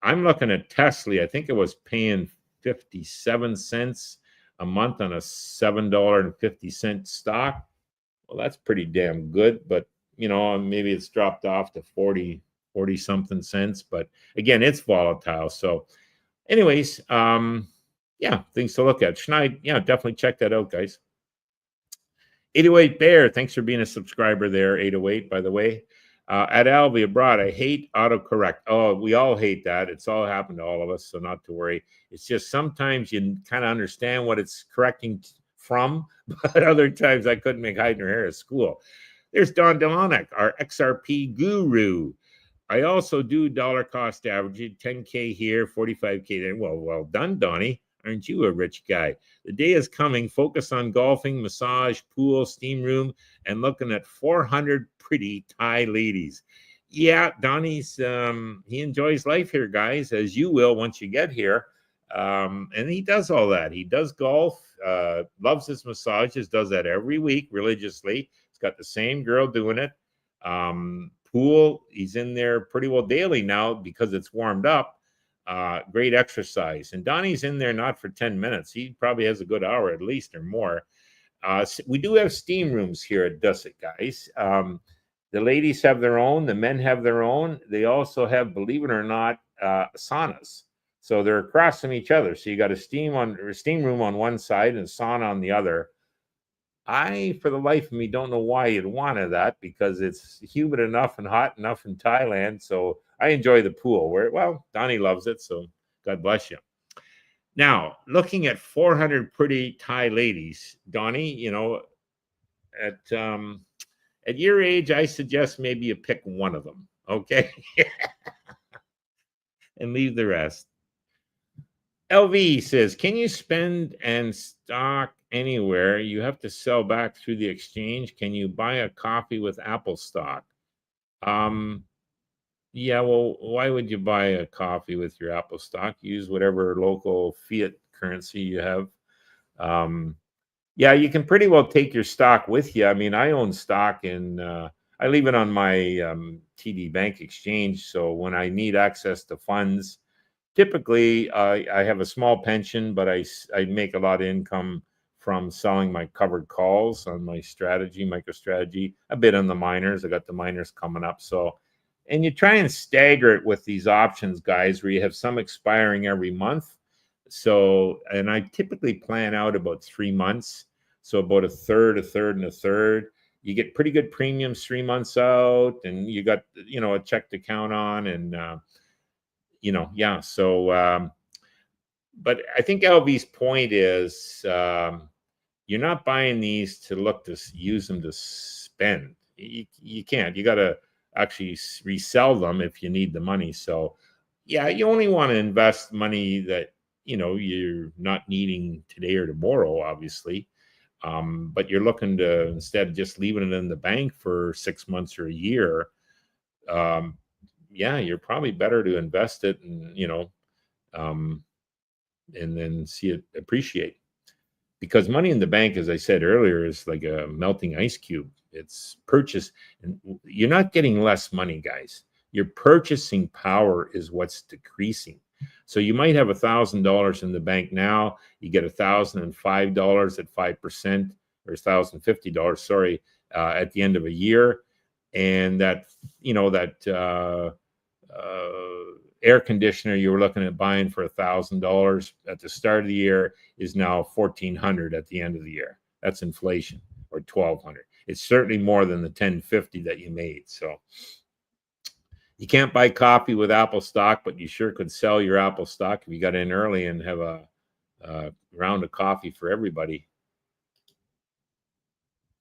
looking at Tesla. I think it was paying 57 cents a month on a $7.50 stock. Well, that's pretty damn good, but maybe it's dropped off to 40 something cents, but again, it's volatile. So anyways, yeah, things to look at. Schneid, yeah, definitely check that out, guys. 808 Bear, thanks for being a subscriber there, 808, by the way. At Alvi Abroad, I hate autocorrect. Oh, we all hate that. It's all happened to all of us, so not to worry. It's just sometimes you kind of understand what it's correcting from, but other times I couldn't make hide nor hair at school. There's Don Delonic, our XRP guru. I also do dollar cost averaging, 10K here, 45K there. Well done, Donnie. Aren't you a rich guy? The day is coming. Focus on golfing, massage, pool, steam room, and looking at 400 pretty Thai ladies. Yeah, Donnie's he enjoys life here, guys, as you will once you get here. And he does all that. He does golf, loves his massages, does that every week religiously. He's got the same girl doing it. Pool, he's in there pretty well daily now because it's warmed up. Great exercise. And Donnie's in there not for 10 minutes. He probably has a good hour at least or more. We do have steam rooms here at Dusset, guys. The ladies have their own. The men have their own. They also have, believe it or not, saunas. So they're across from each other. So you got a steam room on one side and a sauna on the other. I, for the life of me, don't know why you'd want that, because it's humid enough and hot enough in Thailand. So I enjoy the pool where, well, Donnie loves it. So God bless you. Now, looking at 400 pretty Thai ladies, Donnie, you know, at your age, I suggest maybe you pick one of them, okay, and leave the rest. LV says, can you spend and stock anywhere? You have to sell back through the exchange. Can you buy a coffee with Apple stock? Yeah, well, why would you buy a coffee with your Apple stock? Use whatever local fiat currency you have. Yeah, you can pretty well take your stock with you. I mean, I own stock in, I leave it on my TD Bank exchange. So when I need access to funds, typically I have a small pension, but I make a lot of income from selling my covered calls on my MicroStrategy, a bit on the miners. I got the miners coming up. So, and you try and stagger it with these options, guys, where you have some expiring every month. So, and I typically plan out about 3 months. So about a third, and a third. You get pretty good premiums 3 months out, and you got, you know, a check to count on, and you know, yeah. So, but I think LV's point is, you're not buying these to look to use them to spend. You can't. You got to actually resell them if you need the money. So, yeah, you only want to invest money that, you know, you're not needing today or tomorrow, obviously. But you're looking to, instead of just leaving it in the bank for 6 months or a year, yeah, you're probably better to invest it and, you know, and then see it appreciate. Because money in the bank, as I said earlier, is like a melting ice cube. It's purchase, and you're not getting less money, guys. Your purchasing power is what's decreasing. So you might have $1,000 in the bank now. You get $1,005 at 5%, or $1,050, sorry, at the end of a year, and that, you know, that air conditioner you were looking at buying for $1,000 at the start of the year is now $1,400 at the end of the year. That's inflation, or $1,200. It's certainly more than the $1,050 that you made. So you can't buy coffee with Apple stock, but you sure could sell your Apple stock if you got in early and have a round of coffee for everybody.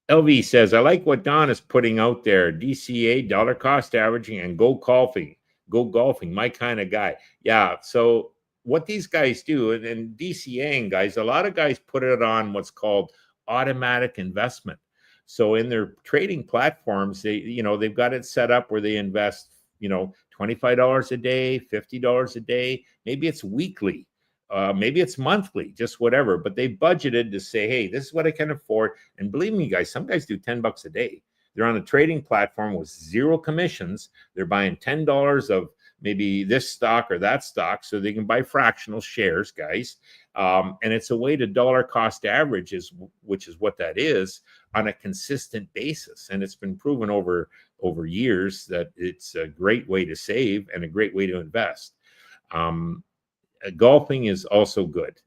LV says, I like what Don is putting out there. DCA, dollar cost averaging, and go golfing. Go golfing, my kind of guy. Yeah, so what these guys do, and DCAing guys, a lot of guys put it on what's called automatic investment. So in their trading platforms, they, you know, they've got it set up where they invest, you know, $25 a day, $50 a day. Maybe it's weekly. Maybe it's monthly, just whatever, but they budgeted to say, hey, this is what I can afford. And believe me, guys, some guys do $10 a day. They're on a trading platform with zero commissions. They're buying $10 of maybe this stock or that stock, so they can buy fractional shares, guys. And it's a way to dollar cost average, which is what that is, on a consistent basis. And it's been proven over years that it's a great way to save and a great way to invest. Golfing is also good,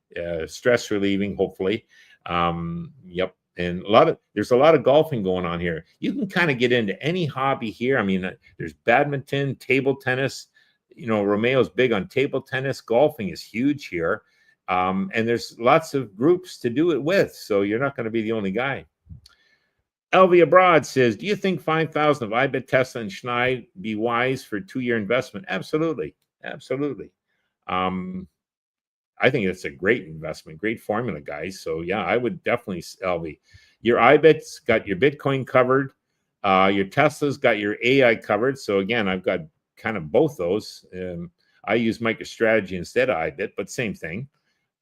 stress relieving, hopefully. Yep. And there's a lot of golfing going on here. You can kind of get into any hobby here. I mean, there's badminton, table tennis. You know, Romeo's big on table tennis. Golfing is huge here. And there's lots of groups to do it with. So you're not going to be the only guy. LV Abroad says, do you think 5,000 of IBIT, Tesla, and Schneid be wise for 2-year investment? Absolutely. Absolutely. I think it's a great investment, great formula, guys. So yeah, I would definitely, LV. Your IBIT's got your Bitcoin covered. Your Tesla's got your AI covered. So again, I've got kind of both those. I use MicroStrategy instead of IBIT, but same thing.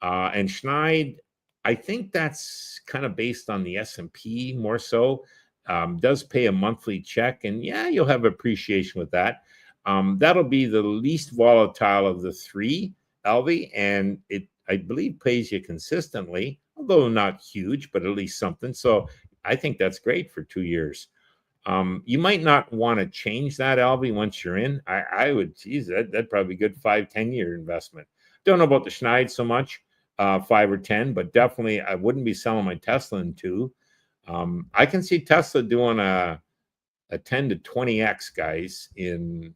And Schneid, I think that's kind of based on the S&P more so. Does pay a monthly check, and yeah, you'll have appreciation with that. That'll be the least volatile of the three, LV, and it, I believe, pays you consistently, although not huge, but at least something. So I think that's great for 2 years. You might not want to change that, LV, once you're in. I would, geez, that'd probably be a good 5-10 year investment. Don't know about the Schneid so much, 5 or 10, but definitely I wouldn't be selling my Tesla in 2. I can see Tesla doing a 10 to 20x, guys, in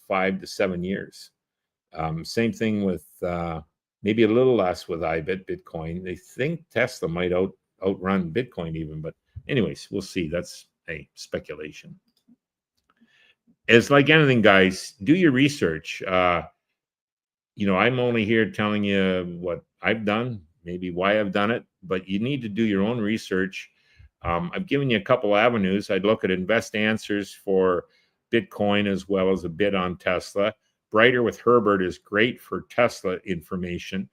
5 to 7 years. Same thing with maybe a little less with Bitcoin. They think Tesla might outrun Bitcoin even, but anyways, we'll see. That's a speculation. It's like anything, guys. Do your research. I'm only here telling you what I've done, maybe why I've done it, but you need to do your own research. I've given you a couple avenues. I'd look at Invest Answers for Bitcoin as well as a bit on Tesla. Brighter with Herbert is great for Tesla information.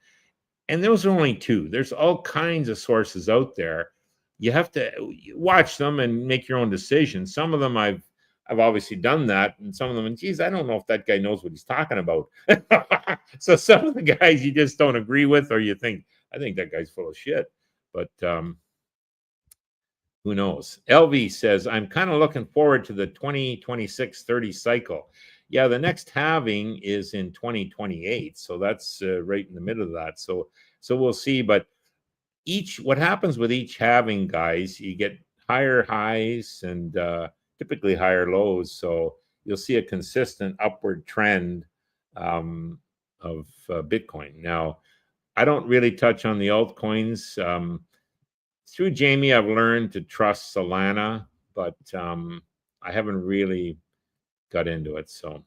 And those are only two. There's all kinds of sources out there. You have to watch them and make your own decisions. Some of them I've obviously done that, and some of them, geez, I don't know if that guy knows what he's talking about. So some of the guys you just don't agree with, or you think, I think that guy's full of shit. But who knows? LV says, I'm kind of looking forward to the 2026-30 cycle. Yeah, the next halving is in 2028. So that's right in the middle of that. So we'll see. But what happens with each halving, guys, you get higher highs and typically higher lows. So you'll see a consistent upward trend of Bitcoin. Now, I don't really touch on the altcoins. Through Jamie, I've learned to trust Solana, but I haven't really got into it. So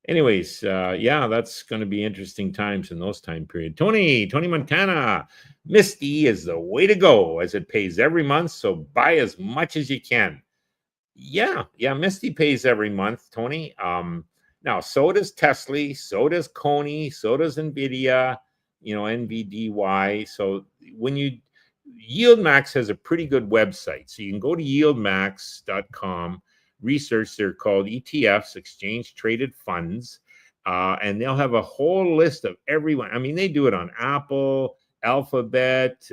anyways, yeah, that's going to be interesting times in those time period. Tony Montana, Misty is the way to go as it pays every month. So buy as much as you can. Yeah, Misty pays every month, Tony. Now, so does Tesla, so does Coney, so does NVIDIA, NVDY. So when YieldMax has a pretty good website. So you can go to yieldmax.com, research. They're called ETFs, exchange traded funds, and they'll have a whole list of everyone. I mean, they do it on Apple, Alphabet,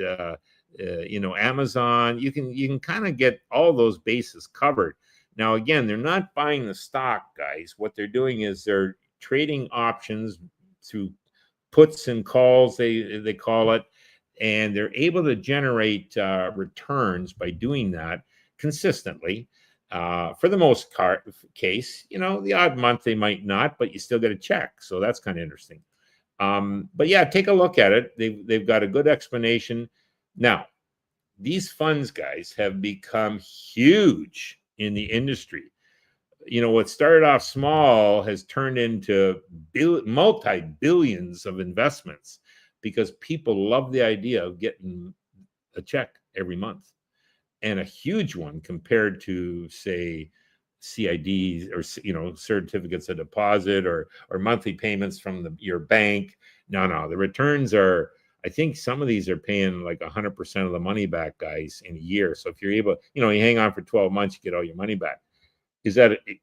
Amazon. You can kind of get all those bases covered. Now, again, they're not buying the stock, guys. What they're doing is they're trading options through puts and calls, they call it, and they're able to generate returns by doing that consistently. For the most case, the odd month they might not, but you still get a check. So that's kind of interesting. But yeah, take a look at it. They've got a good explanation. Now, these funds, guys, have become huge in the industry. What started off small has turned into multi-billions of investments because people love the idea of getting a check every month, and a huge one compared to, say, CIDs or certificates of deposit or monthly payments from your bank. No, the returns are, I think some of these are paying like 100% of the money back, guys, in a year. So if you're able, you hang on for 12 months, you get all your money back.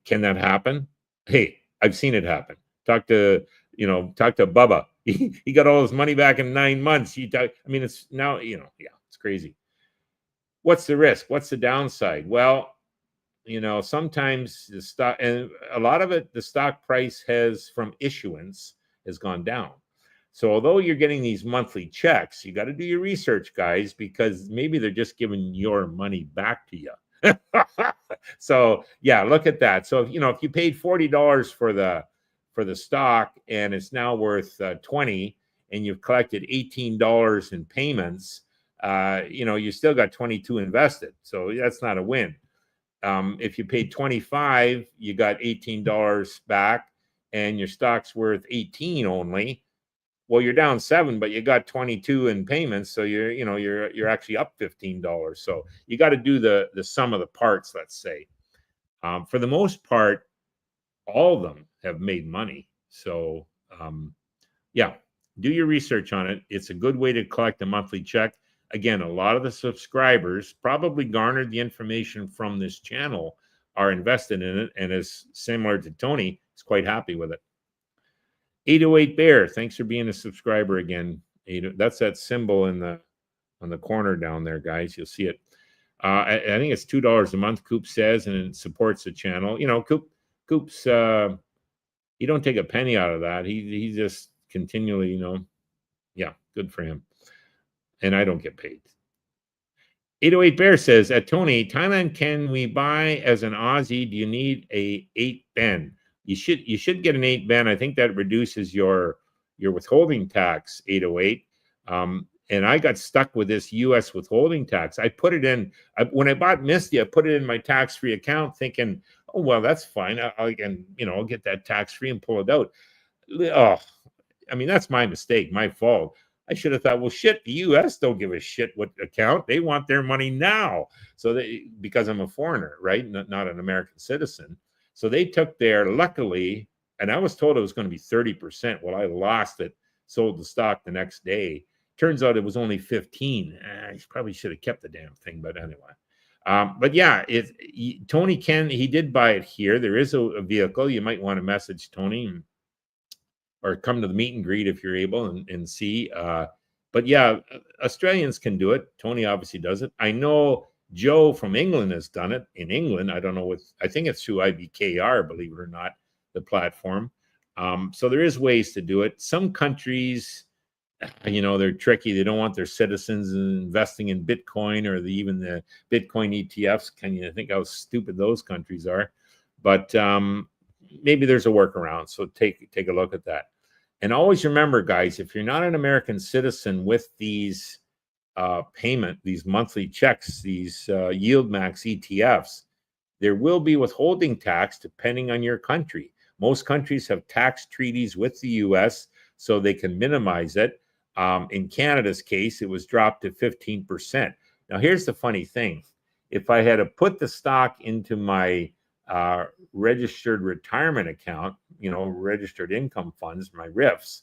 Can that happen? Hey, I've seen it happen. Talk to Bubba. He got all his money back in 9 months. It's now, it's crazy. What's the risk? What's the downside? Well, sometimes the stock, and a lot of it, the stock price from issuance has gone down. So although you're getting these monthly checks, you got to do your research, guys, because maybe they're just giving your money back to you. So yeah, look at that. So if you paid $40 for the stock and it's now worth $20, and you've collected $18 in payments, you still got 22 invested. So that's not a win. If you paid 25, you got $18 back, and your stock's worth 18 only. Well, you're down 7, but you got 22 in payments, so you're actually up $15. So you got to do the sum of the parts, let's say. For the most part, all of them have made money. So yeah, do your research on it. It's a good way to collect a monthly check. Again, a lot of the subscribers probably garnered the information from this channel, are invested in it, and is similar to Tony, is quite happy with it. 808 Bear, thanks for being a subscriber again. That's that symbol on the corner down there, guys. You'll see it. I think it's $2 a month, Coop says, and it supports the channel. Coop's he don't take a penny out of that. He just continually, yeah, good for him. And I don't get paid. 808 Bear says, Tony, Thailand, can we buy as an Aussie? Do you need a 8 ben? You should get an 8 ben. I think that reduces your withholding tax, 808. And I got stuck with this U.S. withholding tax. I put it in when I bought Misty. I put it in my tax-free account, thinking, "Oh well, that's fine. I can, I'll get that tax-free and pull it out." Oh, I mean, that's my mistake, my fault. I should have thought, well, shit, the U.S. don't give a shit what account. They want their money now. So because I'm a foreigner, right? Not an American citizen. So they took their, luckily, and I was told it was going to be 30%. Well, I lost it, sold the stock the next day. Turns out it was only 15. I probably should have kept the damn thing, but anyway. But yeah, Tony he did buy it here. There is a vehicle. You might want to message Tony or come to the meet and greet if you're able and see. But yeah, Australians can do it. Tony obviously does it. I know Joe from England has done it in England. I don't know I think it's through IBKR, believe it or not, the platform. So there is ways to do it. Some countries, they're tricky. They don't want their citizens investing in Bitcoin or even the Bitcoin ETFs. Can you think how stupid those countries are? But maybe there's a workaround. So take a look at that. And always remember, guys, if you're not an American citizen with these these monthly checks, these yield max ETFs, there will be withholding tax depending on your country. Most countries have tax treaties with the U.S. so they can minimize it. In Canada's case, it was dropped to 15%. Now, here's the funny thing. If I had to put the stock into my registered retirement account, registered income funds, my RIFs,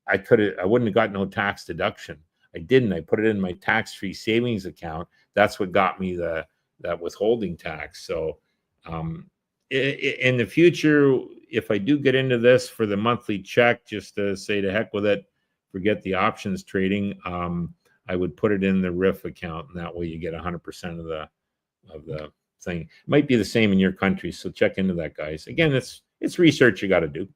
I wouldn't have got no tax deduction. I didn't. I put it in my tax-free savings account. That's what got me that withholding tax. So in the future, if I do get into this for the monthly check, just to say to heck with it, forget the options trading, I would put it in the RIF account, and that way you get 100% of the thing. It might be the same in your country, so check into that, guys. Again, it's research you got to do.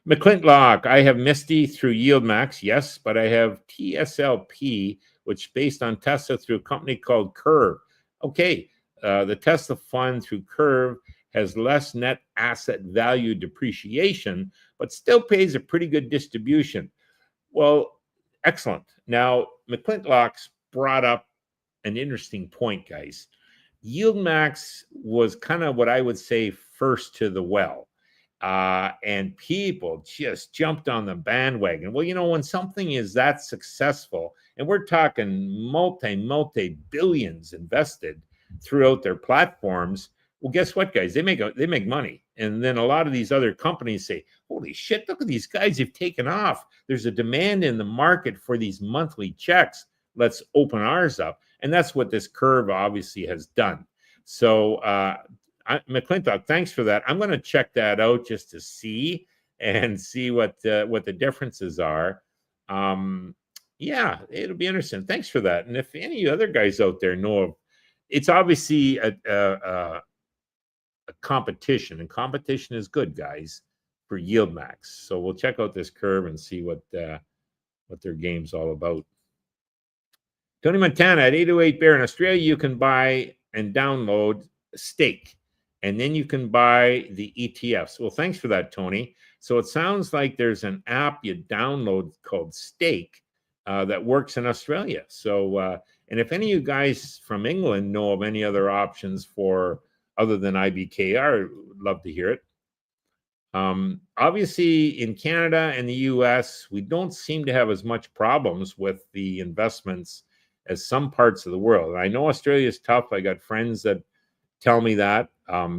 McClintlock, I have Misty through YieldMax, yes, but I have TSLP, which based on Tesla through a company called Curve. Okay, the Tesla fund through Curve has less net asset value depreciation, but still pays a pretty good distribution. Well, excellent. Now, McClintlock's brought up an interesting point, guys. YieldMax was kind of what I would say first to the well. And people just jumped on the bandwagon. Well, when something is that successful, and we're talking multi billions invested throughout their platforms, well, guess what, guys? They make money. And then a lot of these other companies say, holy shit, look at these guys, they've taken off. There's a demand in the market for these monthly checks. Let's open ours up. And that's what this Curve obviously has done. So McClintock, thanks for that. I'm going to check that out just to see what the differences are. Yeah, it'll be interesting. Thanks for that. And if any other guys out there know of, it's obviously a competition, and competition is good, guys, for YieldMax. So we'll check out this Curve and see what their game's all about. Tony Montana at 808 Bear. In Australia, you can buy and download Stake, and then you can buy the ETFs. Well, thanks for that, Tony. So it sounds like there's an app you download called Stake that works in Australia. So, and if any of you guys from England know of any other options other than IBKR, love to hear it. Obviously, in Canada and the US, we don't seem to have as much problems with the investments as some parts of the world. I know Australia is tough. I got friends that tell me that.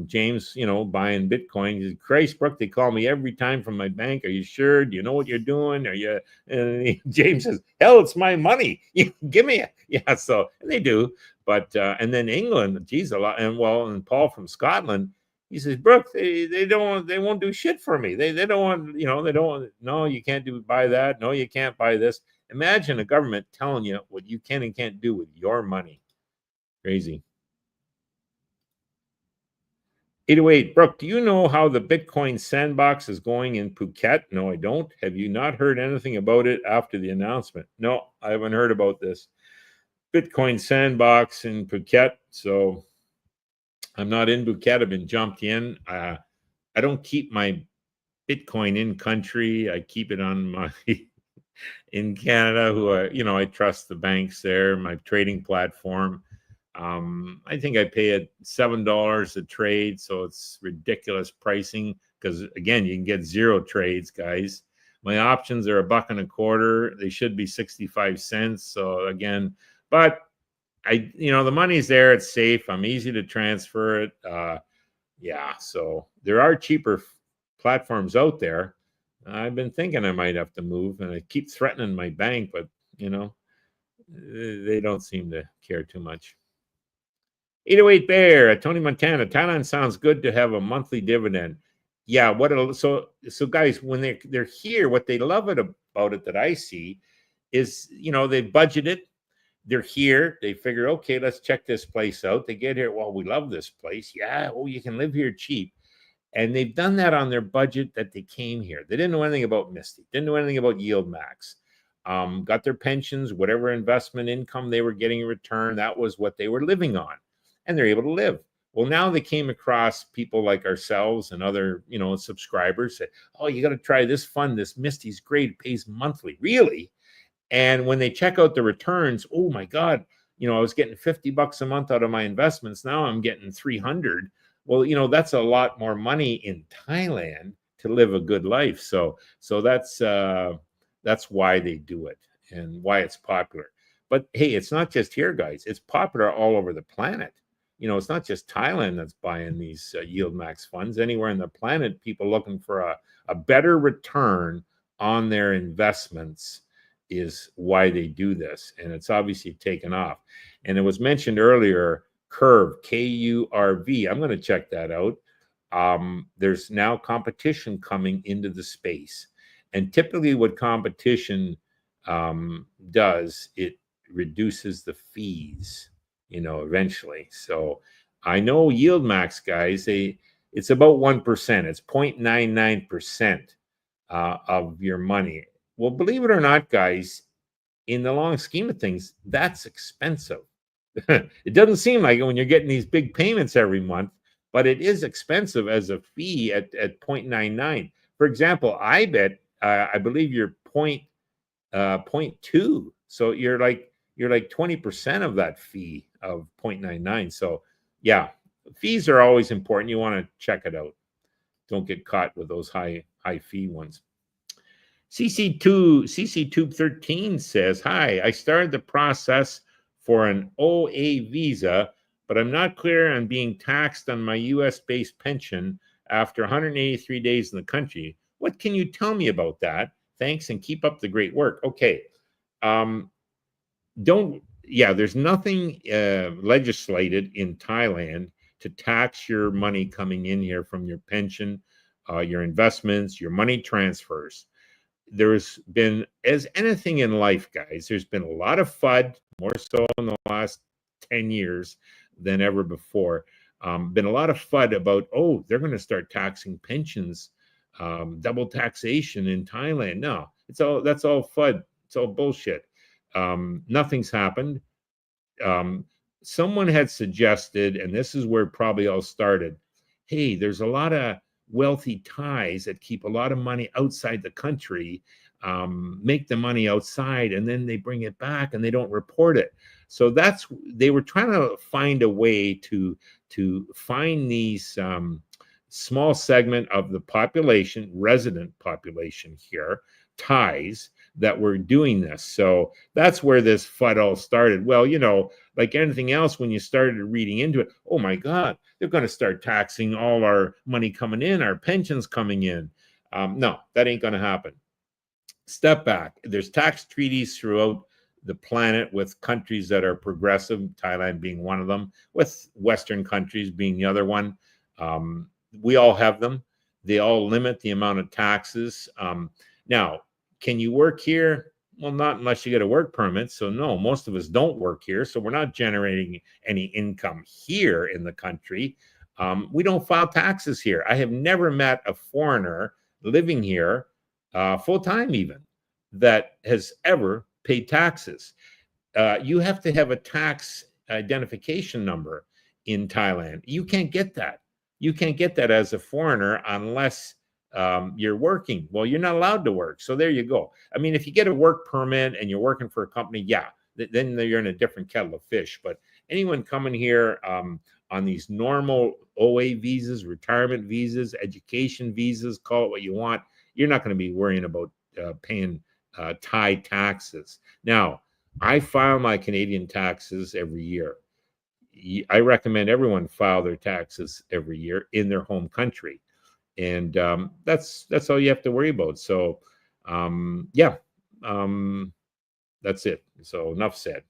James, buying Bitcoin. He said, Christ, Brooke, they call me every time from my bank. Are you sure? Do you know what you're doing? Are you? And James says, hell, it's my money. Give me it. Yeah, so and they do. But and then England, geez, a lot. And Paul from Scotland, he says, Brooke, they won't do shit for me. They don't want, they don't want, no, you can't buy that. No, you can't buy this. Imagine a government telling you what you can and can't do with your money. Crazy. 808, Brooke, do you know how the Bitcoin sandbox is going in Phuket? No, I don't. Have you not heard anything about it after the announcement? No, I haven't heard about this. Bitcoin sandbox in Phuket. So I'm not in Phuket. I've been jumped in. I don't keep my Bitcoin in country. I keep it on my in Canada, who I trust the banks there, my trading platform. I think I pay it $7 a trade, so it's ridiculous pricing because again, you can get 0 trades, guys. My options are $1.25. They should be 65 cents. So again, but the money's there. It's safe. I'm easy to transfer it. Yeah, so there are cheaper platforms out there. I've been thinking I might have to move, and I keep threatening my bank, but they don't seem to care too much. 808 Bear at Tony Montana. Thailand sounds good to have a monthly dividend. Yeah, so guys, when they're here, what they love about it that I see is they budget it. They're here. They figure, okay, let's check this place out. They get here. Well, we love this place. Yeah. Oh, you can live here cheap. And they've done that on their budget that they came here. They didn't know anything about Misty. Didn't know anything about Yield Max. Got their pensions, whatever investment income they were getting in return. That was what they were living on. And they're able to live. Well, now they came across people like ourselves and other, subscribers said, oh, you got to try this fund. This Misty's great. It pays monthly. Really? And when they check out the returns, oh my God, I was getting $50 a month out of my investments. Now I'm getting 300. Well, that's a lot more money in Thailand to live a good life. So that's why they do it and why it's popular. But hey, it's not just here, guys. It's popular all over the planet. It's not just Thailand that's buying these Yield Max funds. Anywhere on the planet, people looking for a better return on their investments is why they do this. And it's obviously taken off. And it was mentioned earlier, Curve, Kurv. I'm going to check that out. There's now competition coming into the space. And typically what competition does, it reduces the fees, eventually. So I know Yield Max, guys, it's about 1%. It's 0.99% of your money. Well, believe it or not, guys, in the long scheme of things, that's expensive. It doesn't seem like it when you're getting these big payments every month, but it is expensive as a fee at 0.99. For example, I bet I believe you're 0.2. So you're like 20% of that fee of 0.99. So yeah, fees are always important. You want to check it out. Don't get caught with those high fee ones. CC Tube 13 says, hi, I started the process for an OA visa, but I'm not clear on being taxed on my US-based pension after 183 days in the country. What can you tell me about that? Thanks, and keep up the great work. Okay. There's nothing legislated in Thailand to tax your money coming in here from your pension, your investments, your money transfers. There's been, as anything in life, guys, there's been a lot of FUD, more so in the last 10 years than ever before. Been a lot of FUD about, they're going to start taxing pensions, double taxation in Thailand. No, that's all FUD. It's all bullshit. Nothing's happened. Someone had suggested, and this is where it probably all started, hey, there's a lot of wealthy Thais that keep a lot of money outside the country, make the money outside, and then they bring it back and they don't report it. So they were trying to find a way to find these small segment of the population, resident population here, Thais, that were doing this. So that's where this FUD all started. Well, like anything else, when you started reading into it, oh my God, they're going to start taxing all our money coming in, our pensions coming in. No, that ain't going to happen. Step back. There's tax treaties throughout the planet with countries that are progressive, Thailand being one of them, with Western countries being the other one. We all have them. They all limit the amount of taxes. Now, can you work here? Well, not unless you get a work permit. So no, most of us don't work here. So we're not generating any income here in the country. We don't file taxes here. I have never met a foreigner living here full time even that has ever paid taxes. you have to have a tax identification number in Thailand. You can't get that. You can't get that as a foreigner unless you're working. Well, you're not allowed to work. So there you go. I mean, if you get a work permit and you're working for a company, yeah, then you're in a different kettle of fish. But anyone coming here on these normal OA visas, retirement visas, education visas, call it what you want, you're not going to be worrying about paying Thai taxes. Now, I file my Canadian taxes every year. I recommend everyone file their taxes every year in their home country, and that's all you have to worry about. So, yeah, that's it. So enough said.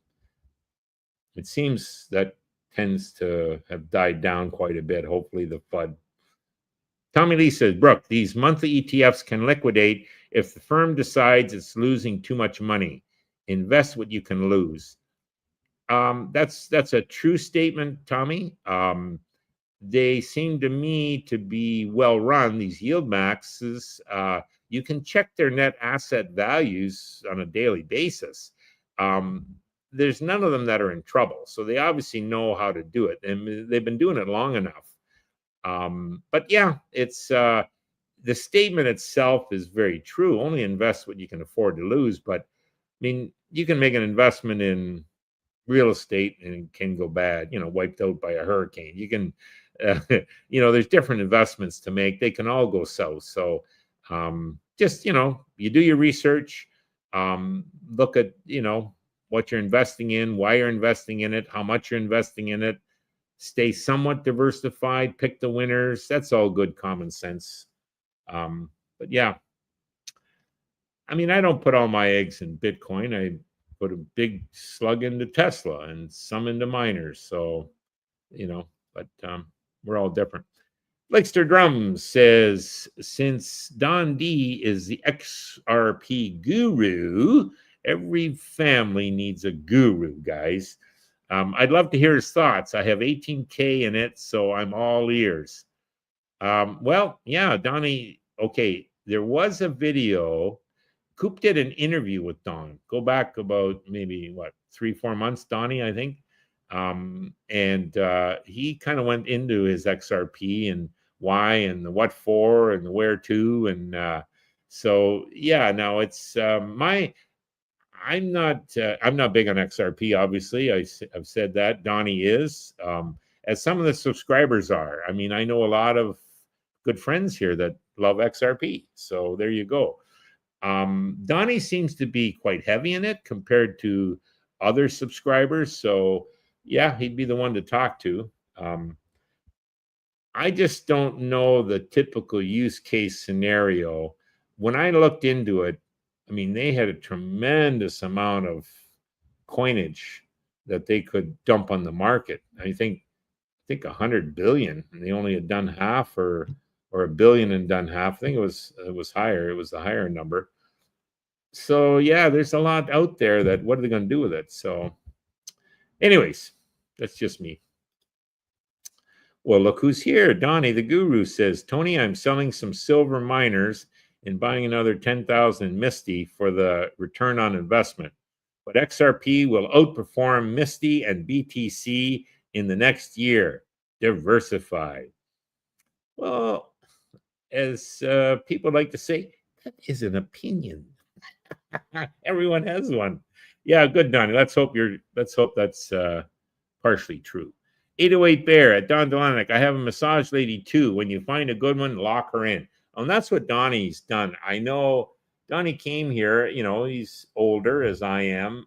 It seems that tends to have died down quite a bit. Hopefully, the FUD. Tommy Lee says, Brooke, these monthly ETFs can liquidate if the firm decides it's losing too much money. Invest what you can lose. That's a true statement, Tommy. They seem to me to be well run, these yield maxes. You can check their net asset values on a daily basis. There's none of them that are in trouble. So they obviously know how to do it, and they've been doing it long enough. But yeah, it's the statement itself is very true. Only invest what you can afford to lose. But I mean, you can make an investment in real estate and it can go bad, wiped out by a hurricane. You can, there's different investments to make. They can all go south. So just, you do your research, look at, what you're investing in, why you're investing in it, how much you're investing in it, stay somewhat diversified, pick the winners. That's all good common sense. But yeah, I mean, I don't put all my eggs in Bitcoin. I put a big slug into Tesla and some into miners. So, but we're all different. Blackster Drums says, since Don D is the XRP guru, every family needs a guru, guys. I'd love to hear his thoughts. I have 18K in it, so I'm all ears. Well, yeah, Donnie, okay, there was a video. Coop did an interview with Don. Go back about maybe, 3-4 months, Donnie, I think. And he kind of went into his XRP and why and the what for and the where to. And so, yeah, now it's I'm not big on XRP, obviously. I've said that. Donnie is, as some of the subscribers are. I mean, I know a lot of good friends here that love XRP. So there you go. Donnie seems to be quite heavy in it compared to other subscribers. So yeah, he'd be the one to talk to. I just don't know the typical use case scenario. When I looked into it, I mean, they had a tremendous amount of coinage that they could dump on the market. I think 100 billion, and they only had done half, or a billion and done half. I think it was higher. It was the higher number. So yeah, there's a lot out there that what are they going to do with it? So anyways, that's just me. Well, look who's here. Donnie, the guru, says, Tony, I'm selling some silver miners and buying another 10,000 Misty for the return on investment. But XRP will outperform Misty and BTC in the next year. Diversified. Well, as people like to say, that is an opinion. Everyone has one. Yeah, good, Donnie. Let's hope that's partially true. 808 Bear at Don Delanic. I have a massage lady too. When you find a good one, lock her in. And that's what Donnie's done. I know Donnie came here, he's older as I am,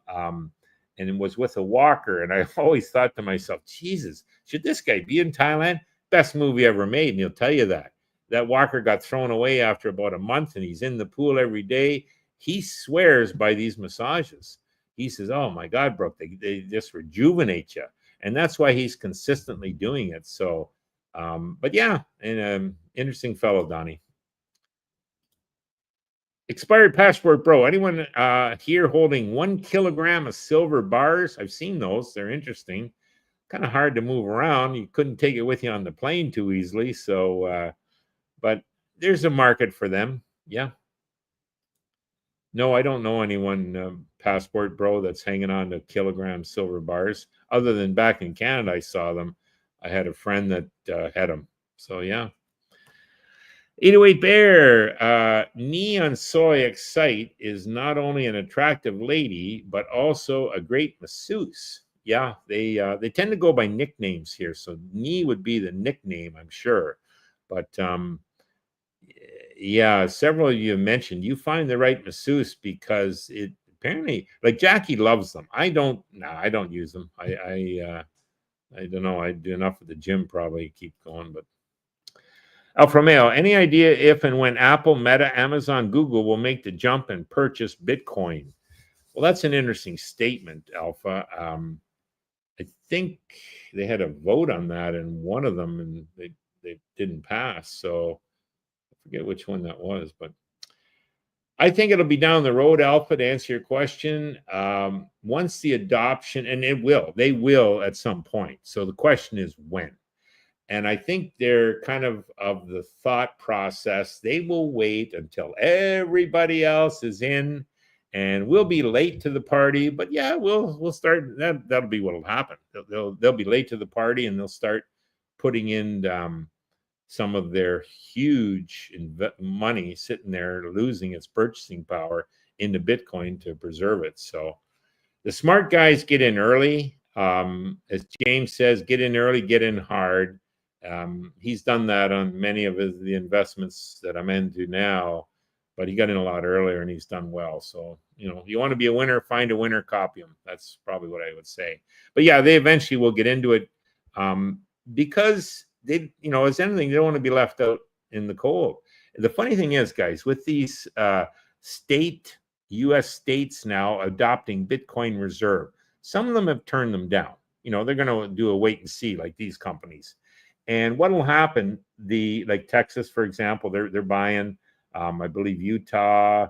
and was with a walker. And I always thought to myself, Jesus, should this guy be in Thailand? Best movie ever made. And he'll tell you that. That walker got thrown away after about a month, and he's in the pool every day. He swears by these massages. He says, oh my God, Brooke, they just rejuvenate you. And that's why he's consistently doing it. So, but yeah, and interesting fellow, Donnie. Expired passport, bro. Anyone here holding 1 kilogram of silver bars? I've seen those. They're interesting. Kind of hard to move around. You couldn't take it with you on the plane too easily. So, but there's a market for them. Yeah. No, I don't know anyone, Passport Bro, that's hanging on to kilogram silver bars. Other than back in Canada, I saw them. I had a friend that had them. So yeah. 808 Bear, Neon Soy Excite is not only an attractive lady, but also a great masseuse. Yeah, they tend to go by nicknames here. So Nee would be the nickname, I'm sure. But yeah, several of you mentioned you find the right masseuse because it apparently, like Jackie loves them. I don't. No, I don't use them. I don't know. I do enough at the gym probably keep going. But Alfa Romeo, any idea if and when Apple, Meta, Amazon, Google will make the jump and purchase Bitcoin? Well, that's an interesting statement, Alpha. I think they had a vote on that in one of them, and they didn't pass. So I forget which one that was, but I think it'll be down the road, Alpha, to answer your question. Once the adoption, and they will at some point. So the question is when. And I think they're kind of the thought process. They will wait until everybody else is in, and we'll be late to the party. But yeah, we'll start. That'll be what'll happen. They'll be late to the party, and they'll start putting in some of their huge money sitting there losing its purchasing power into Bitcoin to preserve it. So the smart guys get in early. As James says, get in early, get in hard. He's done that on many of the investments that I'm into now, but he got in a lot earlier and he's done well. So, you want to be a winner, find a winner, copy him. That's probably what I would say. But yeah, they eventually will get into it because they, as anything, they don't want to be left out in the cold. The funny thing is, guys, with these U.S. states now adopting Bitcoin Reserve, some of them have turned them down. They're going to do a wait and see, like these companies. And what will happen? Like Texas, for example, they're buying. I believe Utah,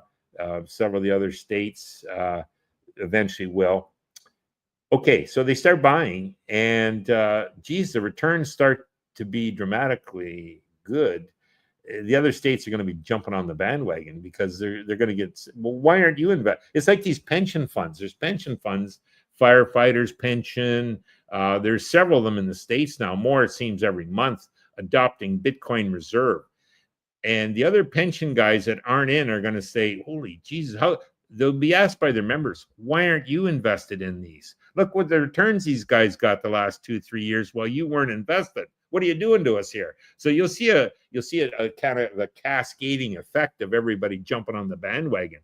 several of the other states eventually will. Okay, so they start buying, and the returns start to be dramatically good. The other states are going to be jumping on the bandwagon because they're going to get. Well, why aren't you invest? It's like these pension funds. There's pension funds, firefighters pension. There's several of them in the States now. More, it seems, every month adopting Bitcoin Reserve. And the other pension guys that aren't in are going to say, "Holy Jesus!" How they'll be asked by their members, "Why aren't you invested in these? Look what the returns these guys got the last 2-3 years while you weren't invested. What are you doing to us here?" So you'll see a kind of the cascading effect of everybody jumping on the bandwagon.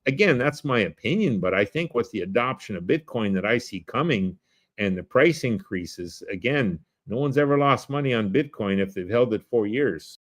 Again, that's my opinion, but I think with the adoption of Bitcoin that I see coming and the price increases, again, no one's ever lost money on Bitcoin if they've held it 4 years.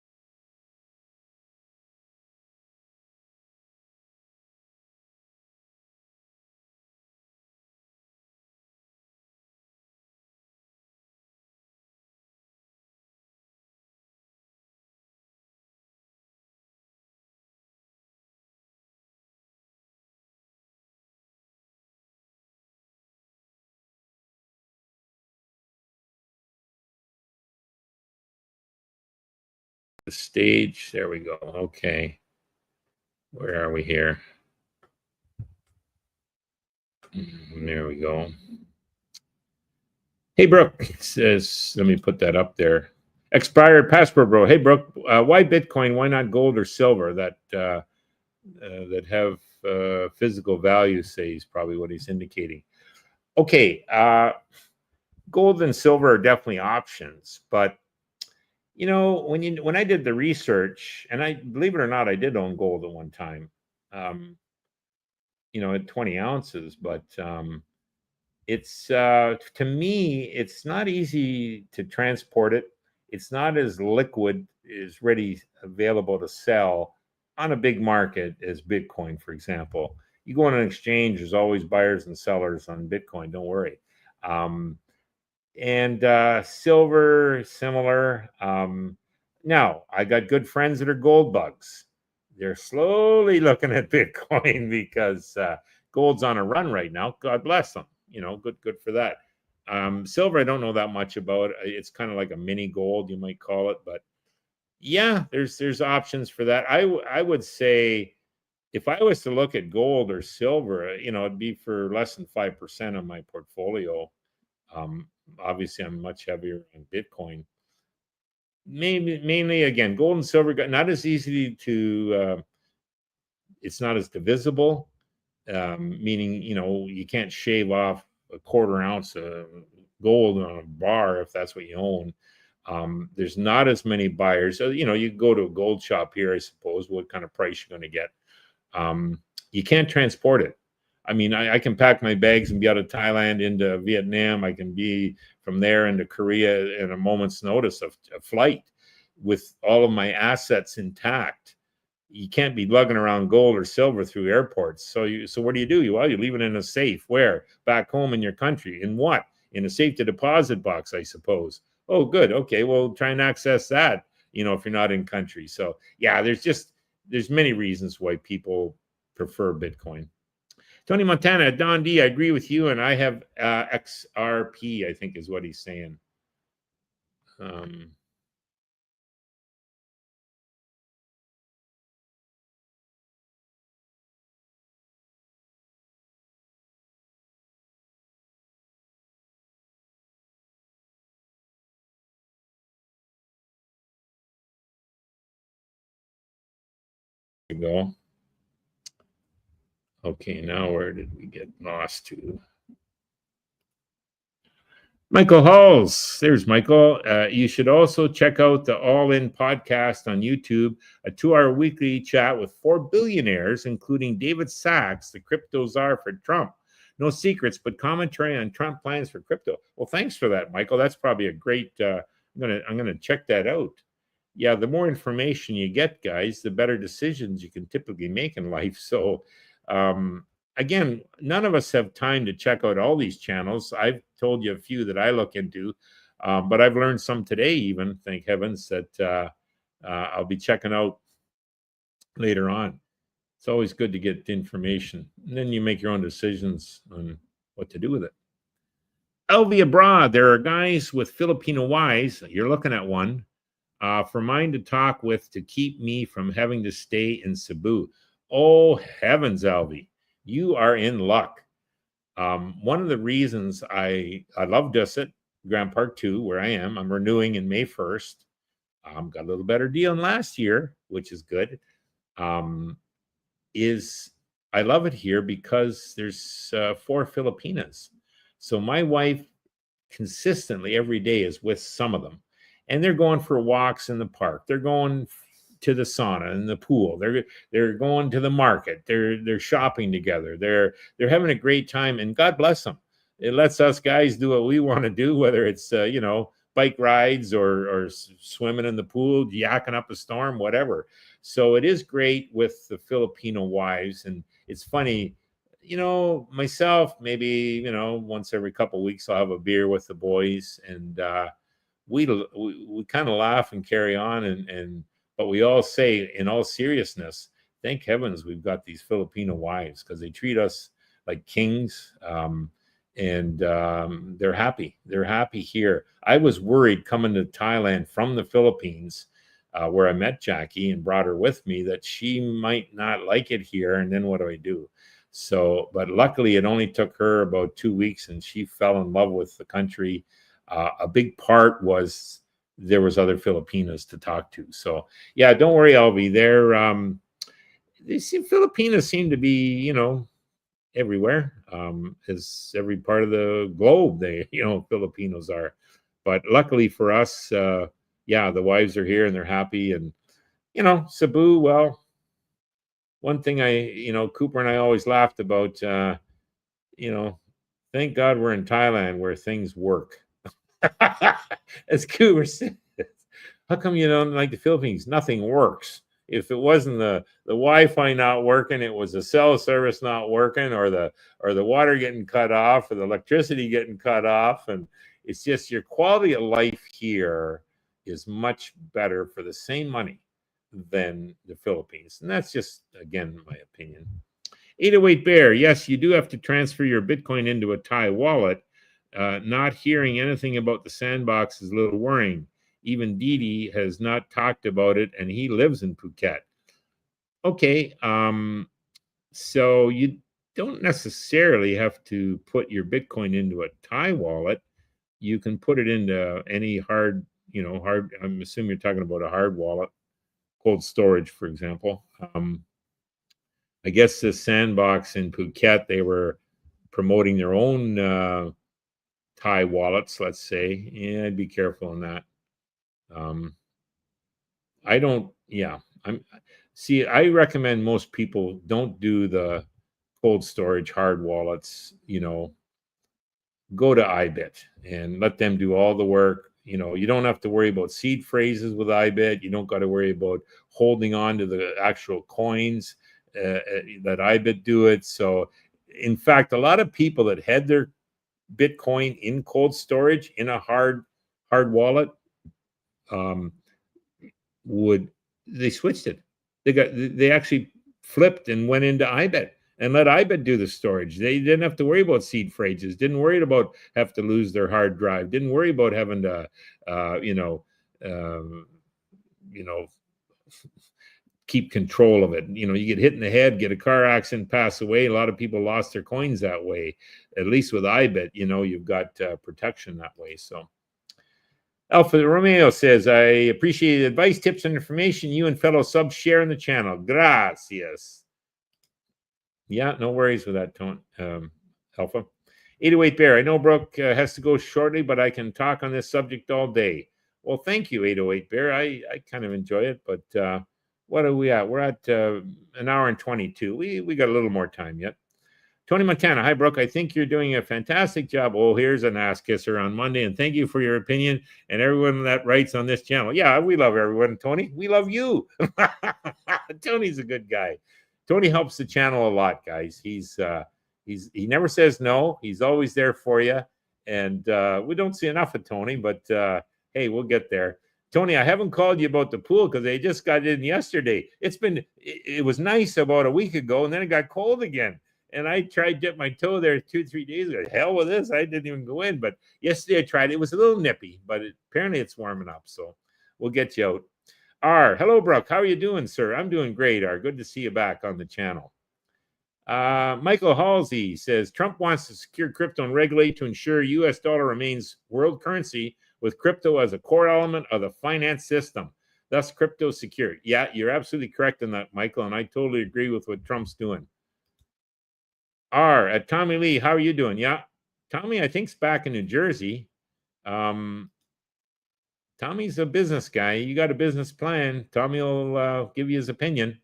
The stage, there we go. Okay. Where are we here? There we go. Hey, Brooke says, let me put that up there. Expired Passport Bro. Hey, Brooke, why Bitcoin? Why not gold or silver that have physical value? Says probably what he's indicating. Okay, gold and silver are definitely options, but when I did the research, and I believe it or not, I did own gold at one time. At 20 ounces, but it's to me, it's not easy to transport it. It's not as liquid, is ready, available to sell on a big market as Bitcoin, for example. You go on an exchange, there's always buyers and sellers on Bitcoin. Don't worry. And silver, similar. Now, I got good friends that are gold bugs. They're slowly looking at Bitcoin because gold's on a run right now. God bless them. Good for that. Silver, I don't know that much about. It's kind of like a mini gold, you might call it. But yeah, there's options for that. I would say if I was to look at gold or silver, it'd be for less than 5% of my portfolio. Obviously, I'm much heavier on Bitcoin. Mainly, again, gold and silver, not as easy to, it's not as divisible, meaning, you can't shave off a quarter ounce of gold on a bar if that's what you own. There's not as many buyers. So, you go to a gold shop here, I suppose, what kind of price you're going to get. You can't transport it. I mean, I can pack my bags and be out of Thailand into Vietnam. I can be from there into Korea in a moment's notice of a flight with all of my assets intact. You can't be lugging around gold or silver through airports. So what do? Well, you leave it in a safe. Where? Back home in your country. In what? In a safe to deposit box, I suppose. Oh, good. Okay, well, try and access that, if you're not in country. So yeah, there's many reasons why people prefer Bitcoin. Tony Montana, Don D, I agree with you, and I have XRP, I think is what he's saying. Go. Okay, now where did we get lost to? Michael Halls. There's Michael. You should also check out the All In podcast on YouTube, a 2-hour weekly chat with 4 billionaires, including David Sachs, the crypto czar for Trump. No secrets, but commentary on Trump plans for crypto. Well, thanks for that, Michael. That's probably a great. I'm gonna check that out. Yeah, the more information you get, guys, the better decisions you can typically make in life. So, again, none of us have time to check out all these channels. I've told you a few that I look into, but I've learned some today, even, thank heavens, that I'll be checking out later on. It's always good to get information, and then you make your own decisions on what to do with it. LV abroad, there are guys with Filipino wives. You're looking at one. For mine to talk with to keep me from having to stay in Cebu. Oh, heavens, Alvi. You are in luck. One of the reasons I love Dusset, Grand Park 2, where I am, I'm renewing in May 1st. Got a little better deal than last year, which is good. Is I love it here because there's 4 Filipinas. So my wife consistently every day is with some of them. And they're going for walks in the park. They're going to the sauna and the pool. They're going to the market. They're shopping together. They're having a great time, and God bless them. It lets us guys do what we want to do, whether it's bike rides or swimming in the pool, yakking up a storm, whatever. So it is great with the Filipino wives, and it's funny. Myself, maybe once every couple of weeks I'll have a beer with the boys, and we kind of laugh and carry on, but we all say in all seriousness, thank heavens we've got these Filipino wives, because they treat us like kings, and they're happy. They're happy here. I was worried coming to Thailand from the Philippines, where I met Jackie and brought her with me, that she might not like it here, and then what do I do? So, but luckily it only took her about 2 weeks, and she fell in love with the country. A big part was there was other Filipinas to talk to. So yeah, don't worry, Alvi. Filipinas seem to be, everywhere. As every part of the globe, Filipinos are. But luckily for us, the wives are here and they're happy. And Cebu, well, one thing Cooper and I always laughed about, thank God we're in Thailand where things work. As Cooper said, how come you don't like the Philippines? Nothing works. If it wasn't the Wi-Fi not working, it was the cell service not working, or the water getting cut off, or the electricity getting cut off, and it's just your quality of life here is much better for the same money than the Philippines, and that's just, again, my opinion. 808 Bear, yes, you do have to transfer your Bitcoin into a Thai wallet. Not hearing anything about the sandbox is a little worrying. Even Didi has not talked about it, and he lives in Phuket. Okay, So you don't necessarily have to put your Bitcoin into a Thai wallet. You can put it into any hard, I'm assuming you're talking about a hard wallet, cold storage, for example. I guess the Sandbox in Phuket, they were promoting their own Thai wallets, let's say. Yeah, I'd be careful on that. I don't, yeah. I recommend most people don't do the cold storage hard wallets, go to iBit and let them do all the work. You don't have to worry about seed phrases with iBit. You don't got to worry about holding on to the actual coins that iBit do it. So, in fact, a lot of people that had their Bitcoin in cold storage in a hard wallet um, they switched it. They actually flipped and went into iBit and let iBit do the storage. They didn't have to worry about seed phrases. Didn't worry about have to lose their hard drive. Didn't worry about having to, um, you know, keep control of it. You get hit in the head, get a car accident, pass away. A lot of people lost their coins that way. At least with iBit, you've got protection that way. So. Alpha Romeo says, I appreciate the advice, tips, and information you and fellow subs share in the channel. Gracias. Yeah, no worries with that, Alpha. 808 Bear, I know Brooke has to go shortly, but I can talk on this subject all day. Well, thank you, 808 Bear. I kind of enjoy it, but what are we at? We're at an hour and 22. We got a little more time yet. Tony Montana, hi, Brooke. I think you're doing a fantastic job. Oh, here's an ass kisser on Monday. And thank you for your opinion and everyone that writes on this channel. Yeah, we love everyone, Tony. We love you. Tony's a good guy. Tony helps the channel a lot, guys. He never says no. He's always there for you. And we don't see enough of Tony, but hey, we'll get there. Tony, I haven't called you about the pool because they just got in yesterday. It was nice about a week ago, and then it got cold again. And I tried to dip my toe there 2-3 days ago. Hell with this. I didn't even go in. But yesterday I tried. It was a little nippy, but apparently it's warming up. So we'll get you out. R, hello, Brooke. How are you doing, sir? I'm doing great, R. Good to see you back on the channel. Michael Halsey says, Trump wants to secure crypto and regulate to ensure U.S. dollar remains world currency with crypto as a core element of the finance system. Thus, crypto secure. Yeah, you're absolutely correct in that, Michael. And I totally agree with what Trump's doing. At Tommy Lee, how are you doing? Yeah, Tommy, I think's back in New Jersey. Tommy's a business guy. You got a business plan. Tommy will give you his opinion.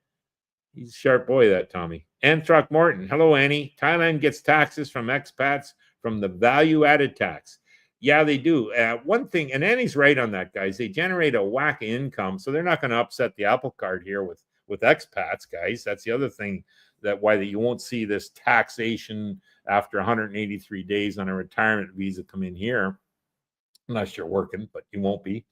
He's a sharp boy, that Tommy. Anthrock Morton, hello, Annie. Thailand gets taxes from expats from the value-added tax. Yeah, they do. One thing, and Annie's right on that, guys. They generate a whack of income, so they're not going to upset the apple cart here with expats, guys. That's the other thing. Why you won't see this taxation after 183 days on a retirement visa come in here, unless you're working, but you won't be.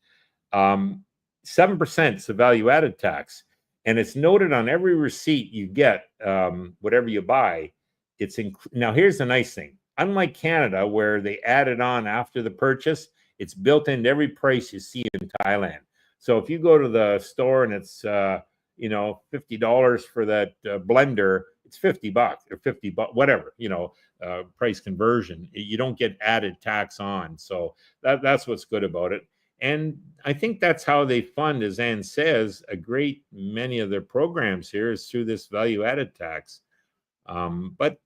7% is the value-added tax, and it's noted on every receipt you get, whatever you buy. Now, here's the nice thing. Unlike Canada, where they add it on after the purchase, it's built into every price you see in Thailand. So if you go to the store and it's $50 for that blender, it's $50 or $50, whatever, price conversion. You don't get added tax on. So that's what's good about it. And I think that's how they fund, as Ann says, a great many of their programs here is through this value-added tax. But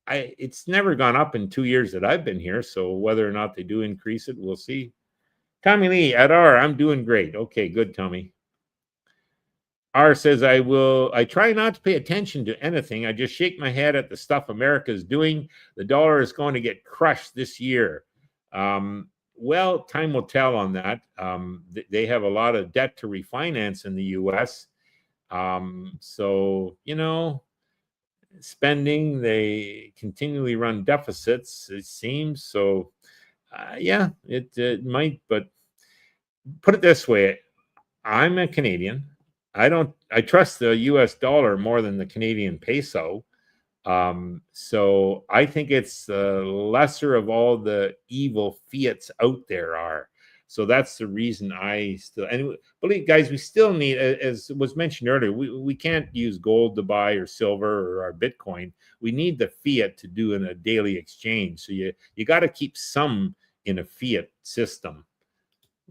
it's never gone up in 2 years that I've been here. So whether or not they do increase it, we'll see. Tommy Lee at R, I'm doing great. Okay, good, Tommy. R says, I try not to pay attention to anything. I just shake my head at the stuff America is doing. The dollar is going to get crushed this year. Well, time will tell on that. They have a lot of debt to refinance in the U.S. So, spending, they continually run deficits, it seems. So, yeah, it might. But put it this way, I'm a Canadian. I trust the US dollar more than the Canadian peso. So I think it's the lesser of all the evil fiats out there are. So that's the reason I still, and believe, guys, we still need, as was mentioned earlier, we can't use gold to buy or silver or our Bitcoin. We need the fiat to do in a daily exchange. So you got to keep some in a fiat system.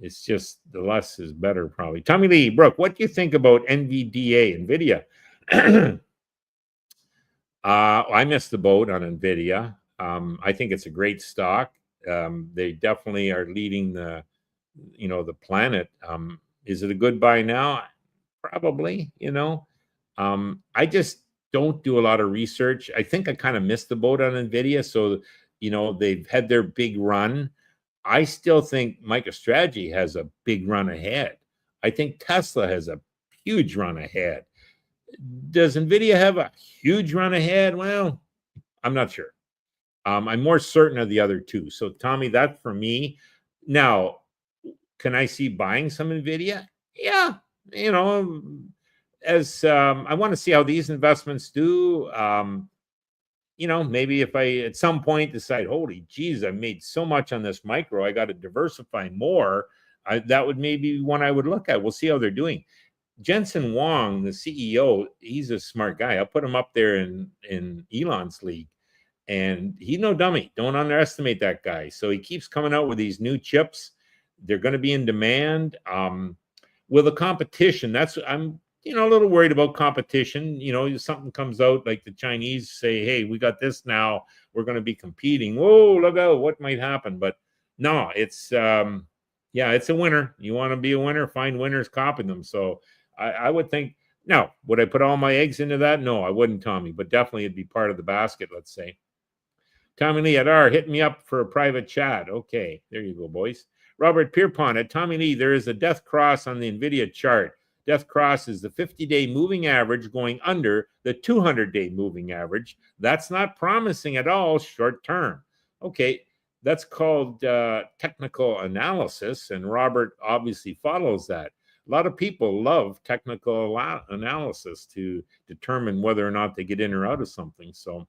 It's just the less is better, probably. Tommy Lee, Brooke, what do you think about NVDA, NVIDIA? I missed the boat on NVIDIA. I think it's a great stock. They definitely are leading the planet. Is it a good buy now? Probably. I just don't do a lot of research. I think I kind of missed the boat on NVIDIA. So, they've had their big run. I still think MicroStrategy has a big run ahead. I think Tesla has a huge run ahead. Does NVIDIA have a huge run ahead? Well, I'm not sure. I'm more certain of the other two. So, Tommy, that for me. Now, can I see buying some NVIDIA? Yeah. As I want to see how these investments do. Maybe if I at some point decide, holy geez, I've made so much on this micro, I got to diversify more. That would maybe one I would look at. We'll see how they're doing. Jensen Huang, the CEO, he's a smart guy. I'll put him up there in Elon's league. And he's no dummy. Don't underestimate that guy. So he keeps coming out with these new chips. They're going to be in demand. With the competition, I'm a little worried about competition. Something comes out like the Chinese say, hey, we got this now. We're going to be competing. Whoa, look out, what might happen? But no, it's it's a winner. You want to be a winner, find winners, copy them. So I would think, now, would I put all my eggs into that? No, I wouldn't, Tommy, but definitely it'd be part of the basket, let's say. Tommy Lee at R, hit me up for a private chat. Okay, there you go, boys. Robert Pierpont at Tommy Lee, there is a death cross on the NVIDIA chart. Death cross is the 50-day moving average going under the 200-day moving average. That's not promising at all short term. Okay, that's called technical analysis, and Robert obviously follows that. A lot of people love technical analysis to determine whether or not they get in or out of something. So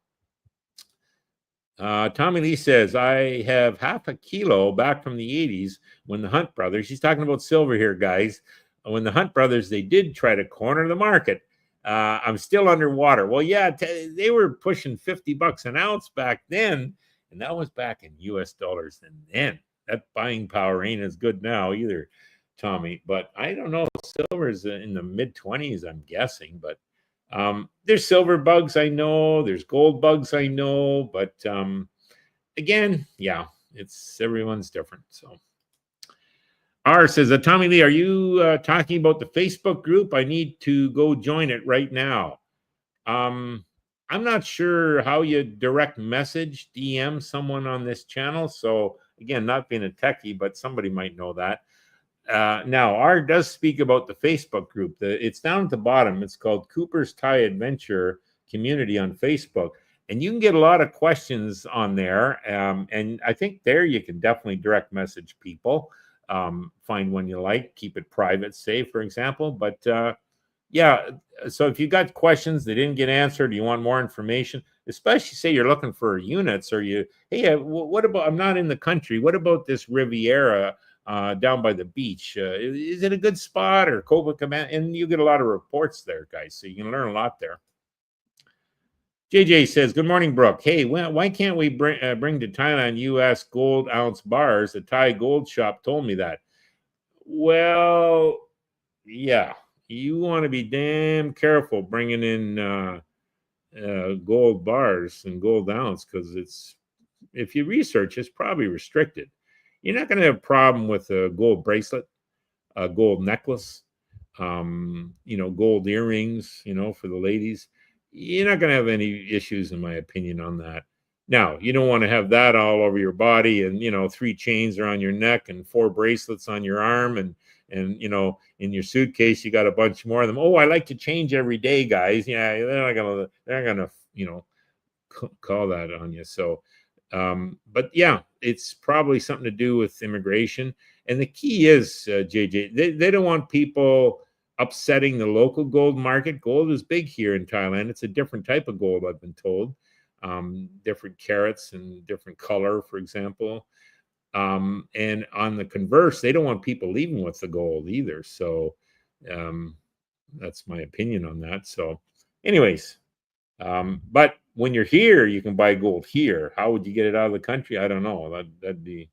Tommy Lee says, I have half a kilo back from the 80s when the Hunt brothers, he's talking about silver here, guys. When the Hunt brothers, they did try to corner the market. I'm still underwater. Well, yeah, they were pushing $50 an ounce back then, and that was back in US dollars. And then that buying power ain't as good now either, Tommy. But I don't know. Silver's in the mid-20s, I'm guessing. But there's silver bugs, I know. There's gold bugs, I know. But again, yeah, everyone's different. So R says, Tommy Lee, are you talking about the Facebook group? I need to go join it right now. I'm not sure how you direct message, DM someone on this channel. So again, not being a techie, but somebody might know that. Now, R does speak about the Facebook group. It's down at the bottom. It's called Coopersthaiadventure Community on Facebook. And you can get a lot of questions on there. And I think there you can definitely direct message people. Find one you like, keep it private, safe, for example. But yeah, so if you got questions that didn't get answered, you want more information, especially say you're looking for units, or hey, what about, I'm not in the country, what about this Riviera down by the beach? Is it a good spot, or Copacabana? And you get a lot of reports there, guys, so you can learn a lot there. JJ says, good morning, Brooke. Hey, why can't we bring to Thailand US gold ounce bars? A Thai gold shop told me that. Well, yeah, you want to be damn careful bringing in gold bars and gold ounce, because if you research, it's probably restricted. You're not going to have a problem with a gold bracelet, a gold necklace, gold earrings, for the ladies. You're not going to have any issues, in my opinion, on that. Now, you don't want to have that all over your body, and 3 chains are on your neck and 4 bracelets on your arm, and in your suitcase you got a bunch more of them. Oh, I like to change every day, guys. Yeah, they're not gonna call that on you. So but yeah, it's probably something to do with immigration. And the key is, JJ, they don't want people upsetting the local gold market. Gold is big here in Thailand. It's a different type of gold, I've been told. Different carats and different color, for example. And on the converse, they don't want people leaving with the gold either. So that's my opinion on that. So anyways, but when you're here, you can buy gold here. How would you get it out of the country? I don't know. That'd be...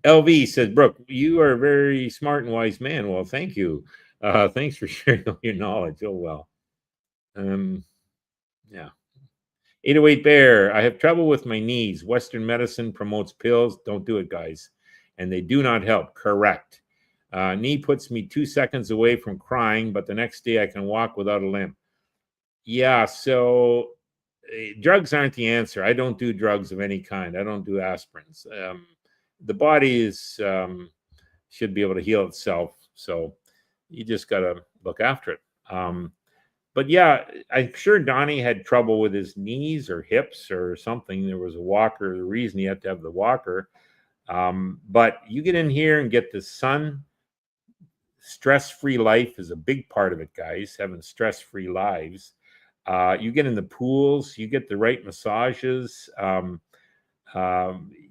LV says, Brooke, you are a very smart and wise man. Well, thank you. Thanks for sharing all your knowledge. Oh, well. Yeah. 808 Bear, I have trouble with my knees. Western medicine promotes pills. Don't do it, guys. And they do not help. Correct. Knee puts me 2 seconds away from crying, but the next day I can walk without a limp. Yeah, so drugs aren't the answer. I don't do drugs of any kind. I don't do aspirins. The body is should be able to heal itself. So you just got to look after it. But yeah, I'm sure Donnie had trouble with his knees or hips or something. There was a walker, the reason he had to have the walker. But you get in here and get the sun. Stress-free life is a big part of it, guys, having stress-free lives. You get in the pools, you get the right massages.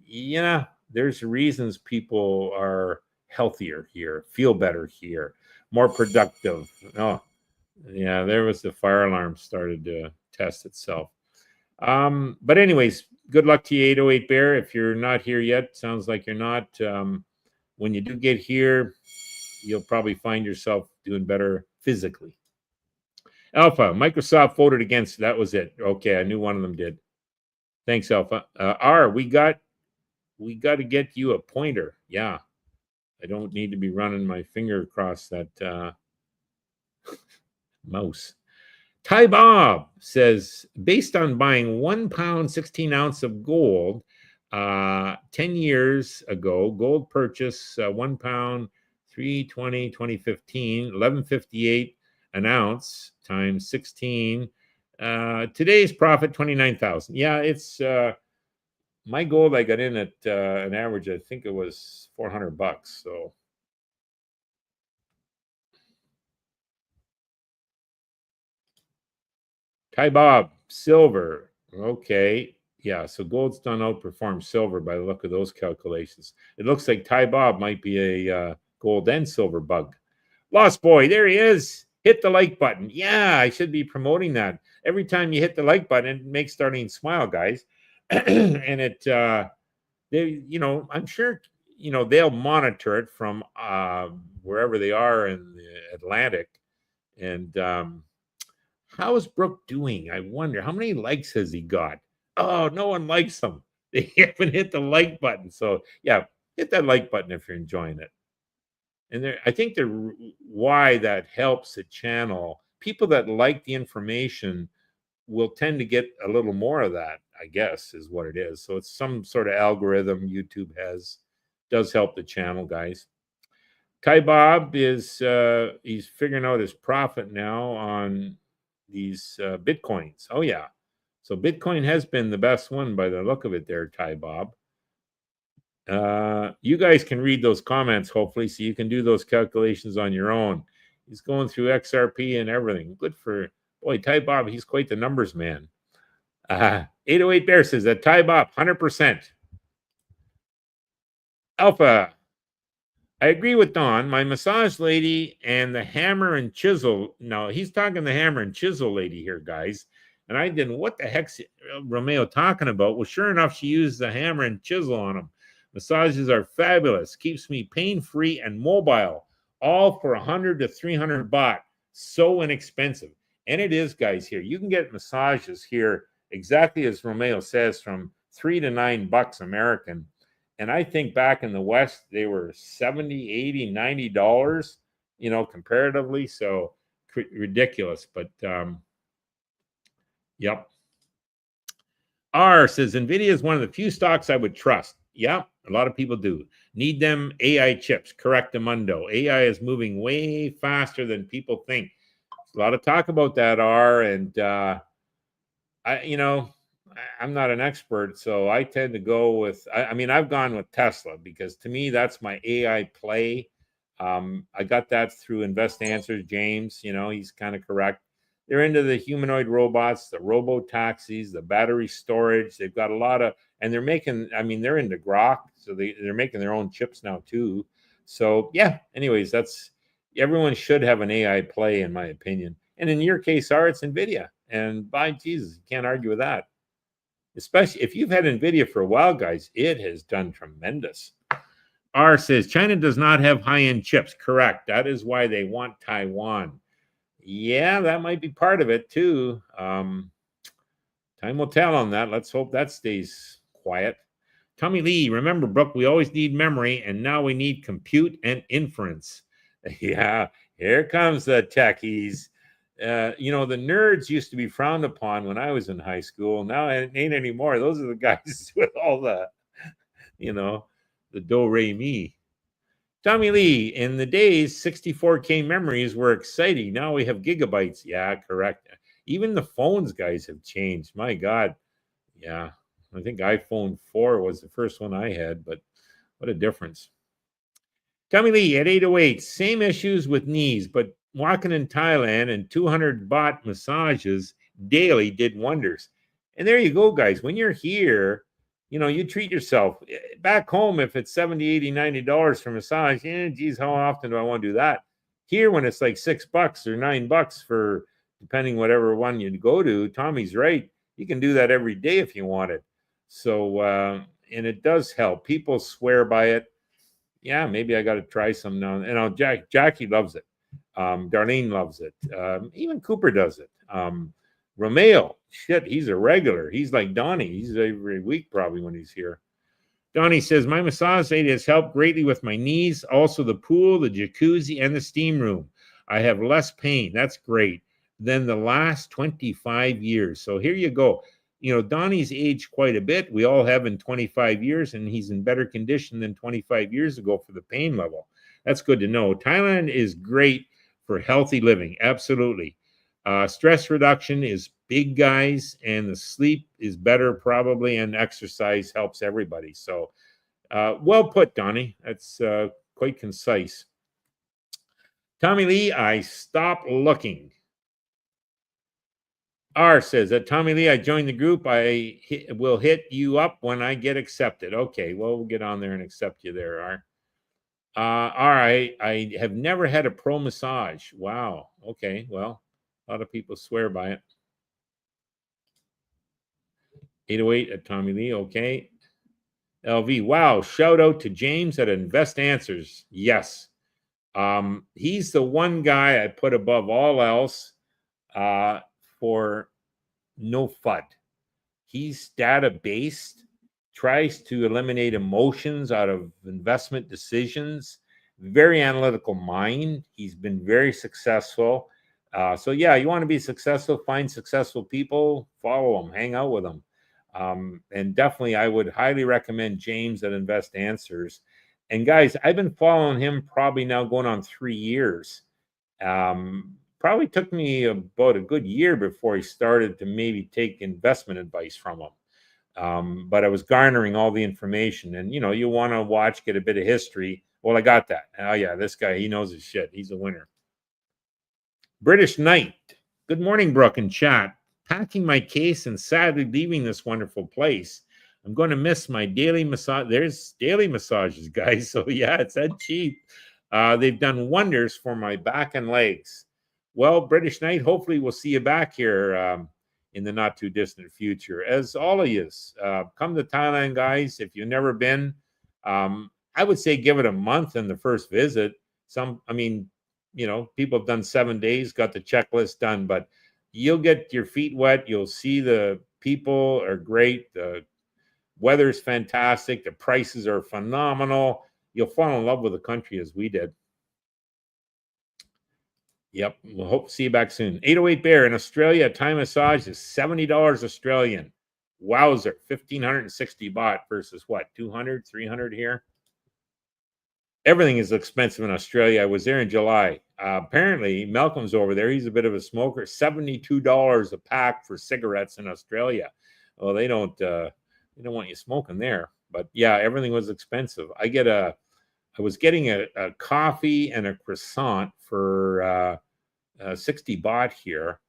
Yeah, there's reasons people are healthier here, feel better here, more productive. Oh, yeah, there was the fire alarm started to test itself. But anyways, good luck to you, 808 Bear. If you're not here yet, sounds like you're not. When you do get here, you'll probably find yourself doing better physically. Alpha, Microsoft voted against. That was it. Okay, I knew one of them did. Thanks, Alpha. R, we got to get you a pointer. Yeah, I don't need to be running my finger across that mouse. Ty Bob says, based on buying 1 pound 16 ounce of gold 10 years ago, gold purchase 1 pound 320 2015 1158 an ounce times 16. Today's profit 29,000. Yeah, it's my gold. I got in at an average. I think it was $400. So Ty Bob, silver. Okay. Yeah, so gold's done outperform silver by the look of those calculations. It looks like Ty Bob might be a gold and silver bug. Lost Boy, there he is. Hit the like button. Yeah, I should be promoting that. Every time you hit the like button, it makes Darlene smile, guys. And it, they, I'm sure, they'll monitor it from wherever they are in the Atlantic. And how is Brooke doing? I wonder how many likes has he got? Oh, no one likes him. They haven't hit the like button. So yeah, hit that like button if you're enjoying it. And I think why that helps the channel. People that like the information will tend to get a little more of that, I guess, is what it is. So it's some sort of algorithm YouTube does help the channel, guys. Ty Bob is he's figuring out his profit now on these Bitcoins. Oh yeah. So Bitcoin has been the best one by the look of it there, Ty Bob. You guys can read those comments, hopefully, so you can do those calculations on your own. He's going through XRP and everything. Good for, boy, Ty Bob, he's quite the numbers man. 808 Bear says that Ty Bob, 100%. Alpha, I agree with Don. My massage lady and the hammer and chisel. No, he's talking the hammer and chisel lady here, guys. And I didn't, what the heck's Romeo talking about? Well, sure enough, she used the hammer and chisel on him. Massages are fabulous. Keeps me pain-free and mobile. All for 100 to 300 baht. So inexpensive. And it is, guys, here. You can get massages here, exactly as Romeo says, from $3 to $9 American. And I think back in the West, they were $70, $80, $90, comparatively. So ridiculous. But, yep. R says, NVIDIA is one of the few stocks I would trust. Yeah, a lot of people do. Need them AI chips. Correctamundo. AI is moving way faster than people think. There's a lot of talk about that, R. And, I'm not an expert, so I tend to go with, I've gone with Tesla because to me, that's my AI play. I got that through Invest Answers, James, he's kind of correct. they're into the humanoid robots, the robo taxis, the battery storage. They've got a lot of, and they're making, I mean, they're into Grok, so they're making their own chips now too. So yeah, anyways, everyone should have an AI play, in my opinion. And in your case, it's NVIDIA. And by Jesus, you can't argue with that. Especially if you've had NVIDIA for a while, guys, it has done tremendous. R says, China does not have high-end chips. Correct. That is why they want Taiwan. Yeah, that might be part of it too. Time will tell on that. Let's hope that stays quiet. Tommy Lee, remember, Brooke, we always need memory, and now we need compute and inference. Yeah, here comes the techies. You know, the nerds used to be frowned upon when I was in high school. Now it ain't anymore. Those are the guys with all the, you know, the do-re-mi. Tommy Lee, in the days, 64K memories were exciting. Now we have gigabytes. Yeah, correct. Even the phones, guys, have changed. My God. Yeah, I think iPhone 4 was the first one I had, but what a difference. Tommy Lee at 808, same issues with knees, but walking in Thailand and 200 baht massages daily did wonders. And there you go, guys. When you're here, you know, you treat yourself. Back home, if it's $70, $80, $90 for massage, geez, how often do I want to do that? Here, when it's like $6 or $9 for, depending whatever one you go to, Tommy's right. You can do that every day if you want it. So, and it does help. People swear by it. Yeah, maybe I got to try some now. And Jackie loves it. Darlene loves it. Even Cooper does it. Romeo, shit, he's a regular. He's like Donnie. He's every week probably when he's here. Donnie says, my massage aid has helped greatly with my knees. Also the pool, the jacuzzi, and the steam room. I have less pain. That's great. Than the last 25 years. So here you go. You know, Donnie's aged quite a bit. We all have in 25 years, and he's in better condition than 25 years ago for the pain level. That's good to know. Thailand is great for healthy living. Absolutely. Stress reduction is big, guys, and the sleep is better probably, and exercise helps everybody. So well put, Donnie. That's quite concise. Tommy Lee, I stopped looking. R says that Tommy Lee, I joined the group. I will hit you up when I get accepted. Okay, well, we'll get on there and accept you there, R. All right, I have never had a pro massage. Wow. Okay, well, a lot of people swear by it. 808 at Tommy Lee. Okay. LV. Wow. Shout out to James at Invest Answers. Yes. He's the one guy I put above all else for no FUD. He's data-based, tries to eliminate emotions out of investment decisions, very analytical mind. He's been very successful. So yeah, you want to be successful, find successful people, follow them, hang out with them. And definitely I would highly recommend James at Invest Answers. And guys, I've been following him probably now going on 3 years. Probably took me about a good year before he started to maybe take investment advice from him. But I was garnering all the information, and you know, you want to watch, get a bit of history. Well, I got that. Oh yeah, this guy, he knows his shit. He's a winner. British Knight. Good morning, Brooke and chat. Packing my case and sadly leaving this wonderful place. I'm going to miss my daily massage. There's daily massages, guys. So yeah, it's that cheap. They've done wonders for my back and legs. Well, British Knight, hopefully we'll see you back here in the not too distant future. As all of you, come to Thailand, guys. If you've never been, I would say give it a month in the first visit. I mean, you know, people have done 7 days, got the checklist done, but you'll get your feet wet. You'll see the people are great. The weather's fantastic. The prices are phenomenal. You'll fall in love with the country as we did. Yep. We'll hope to see you back soon. 808 Bear in Australia, a Thai massage is $70 Australian. Wowzer. 1,560 baht versus what? 200, 300 here? Everything is expensive in Australia. I was there in July. Apparently, Malcolm's over there. He's a bit of a smoker. $72 a pack for cigarettes in Australia. Well, they don't want you smoking there. But yeah, everything was expensive. I was getting a coffee and a croissant for 60 baht here.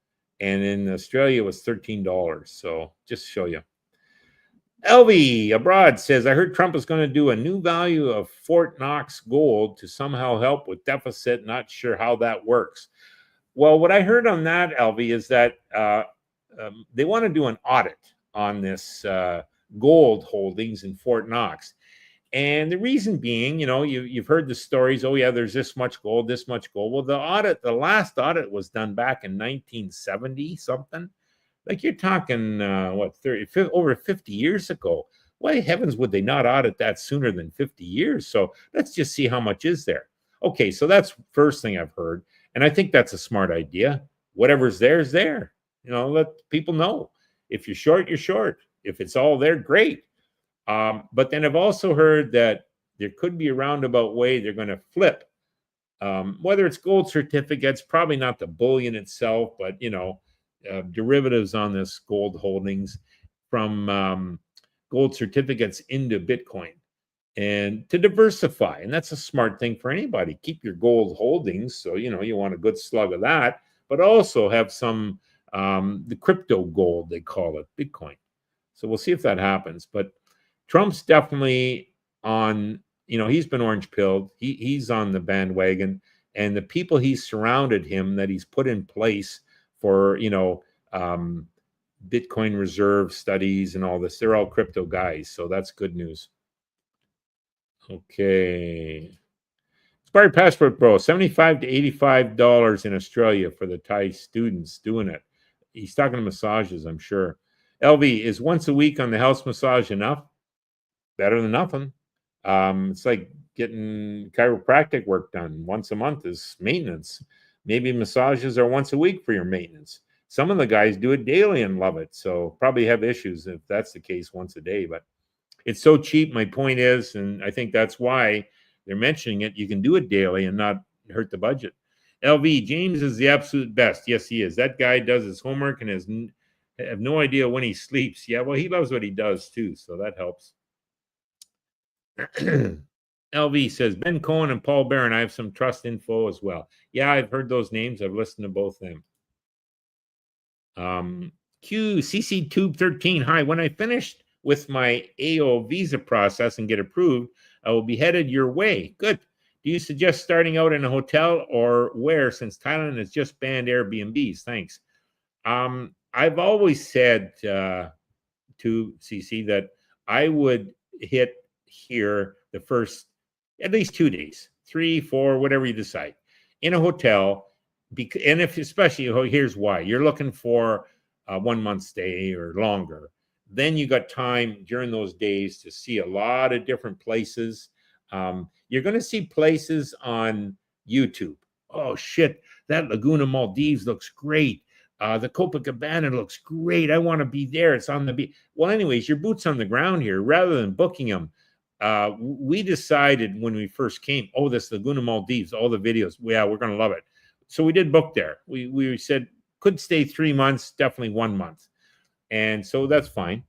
and in Australia it was $13. So just to show you. LV abroad says, I heard Trump is going to do a new value of Fort Knox gold to somehow help with deficit. Not sure how that works. Well, what I heard on that, LV, is that they want to do an audit on this gold holdings in Fort Knox. And the reason being, you've heard the stories. Oh, yeah, there's this much gold, this much gold. Well, the last audit was done back in 1970 something. Like you're talking, 30, over 50 years ago. Why heavens would they not audit that sooner than 50 years? So let's just see how much is there. Okay, so that's first thing I've heard. And I think that's a smart idea. Whatever's there is there. Let people know. If you're short, you're short. If it's all there, great. But then I've also heard that there could be a roundabout way they're going to flip. Whether it's gold certificates, probably not the bullion itself, but, derivatives on this gold holdings from gold certificates into Bitcoin and to diversify. And that's a smart thing for anybody. Keep your gold holdings. So, you want a good slug of that, but also have some, the crypto gold, they call it, Bitcoin. So we'll see if that happens. But Trump's definitely on, he's been orange pilled. He's on the bandwagon, and the people he's surrounded him that he's put in place for, Bitcoin reserve studies and all this, they're all crypto guys. So that's good news. Okay. Expired passport, bro, $75 to $85 in Australia for the Thai students doing it. He's talking to massages, I'm sure. LV, is once a week on the house massage enough? Better than nothing. It's like getting chiropractic work done. Once a month is maintenance. Maybe massages are once a week for your maintenance. Some of the guys do it daily and love it. So probably have issues if that's the case once a day. But it's so cheap, my point is, and I think that's why they're mentioning it. You can do it daily and not hurt the budget. LV, James is the absolute best. Yes, he is. That guy does his homework and have no idea when he sleeps. Yeah, well, he loves what he does too, so that helps. LV says, Ben Cohen and Paul Barron, I have some trust info as well. Yeah, I've heard those names. I've listened to both of them. QCC Tube 13. Hi, when I finished with my AO visa process and get approved, I will be headed your way. Good. Do you suggest starting out in a hotel or where, since Thailand has just banned Airbnbs? Thanks. I've always said to CC that I would hit here the first at least 2 days, 3, 4, whatever you decide, in a hotel. And if especially, here's why, you're looking for a 1 month stay or longer, then you got time during those days to see a lot of different places. You're going to see places on YouTube. Oh shit, that Laguna Maldives looks great. The Copacabana looks great. I want to be there. It's on the beach. Well, anyways, your boots on the ground here. Rather than booking them, we decided when we first came, this Laguna Maldives, all the videos, yeah, we're going to love it. So we did book there. We said could stay 3 months, definitely 1 month. And so that's fine.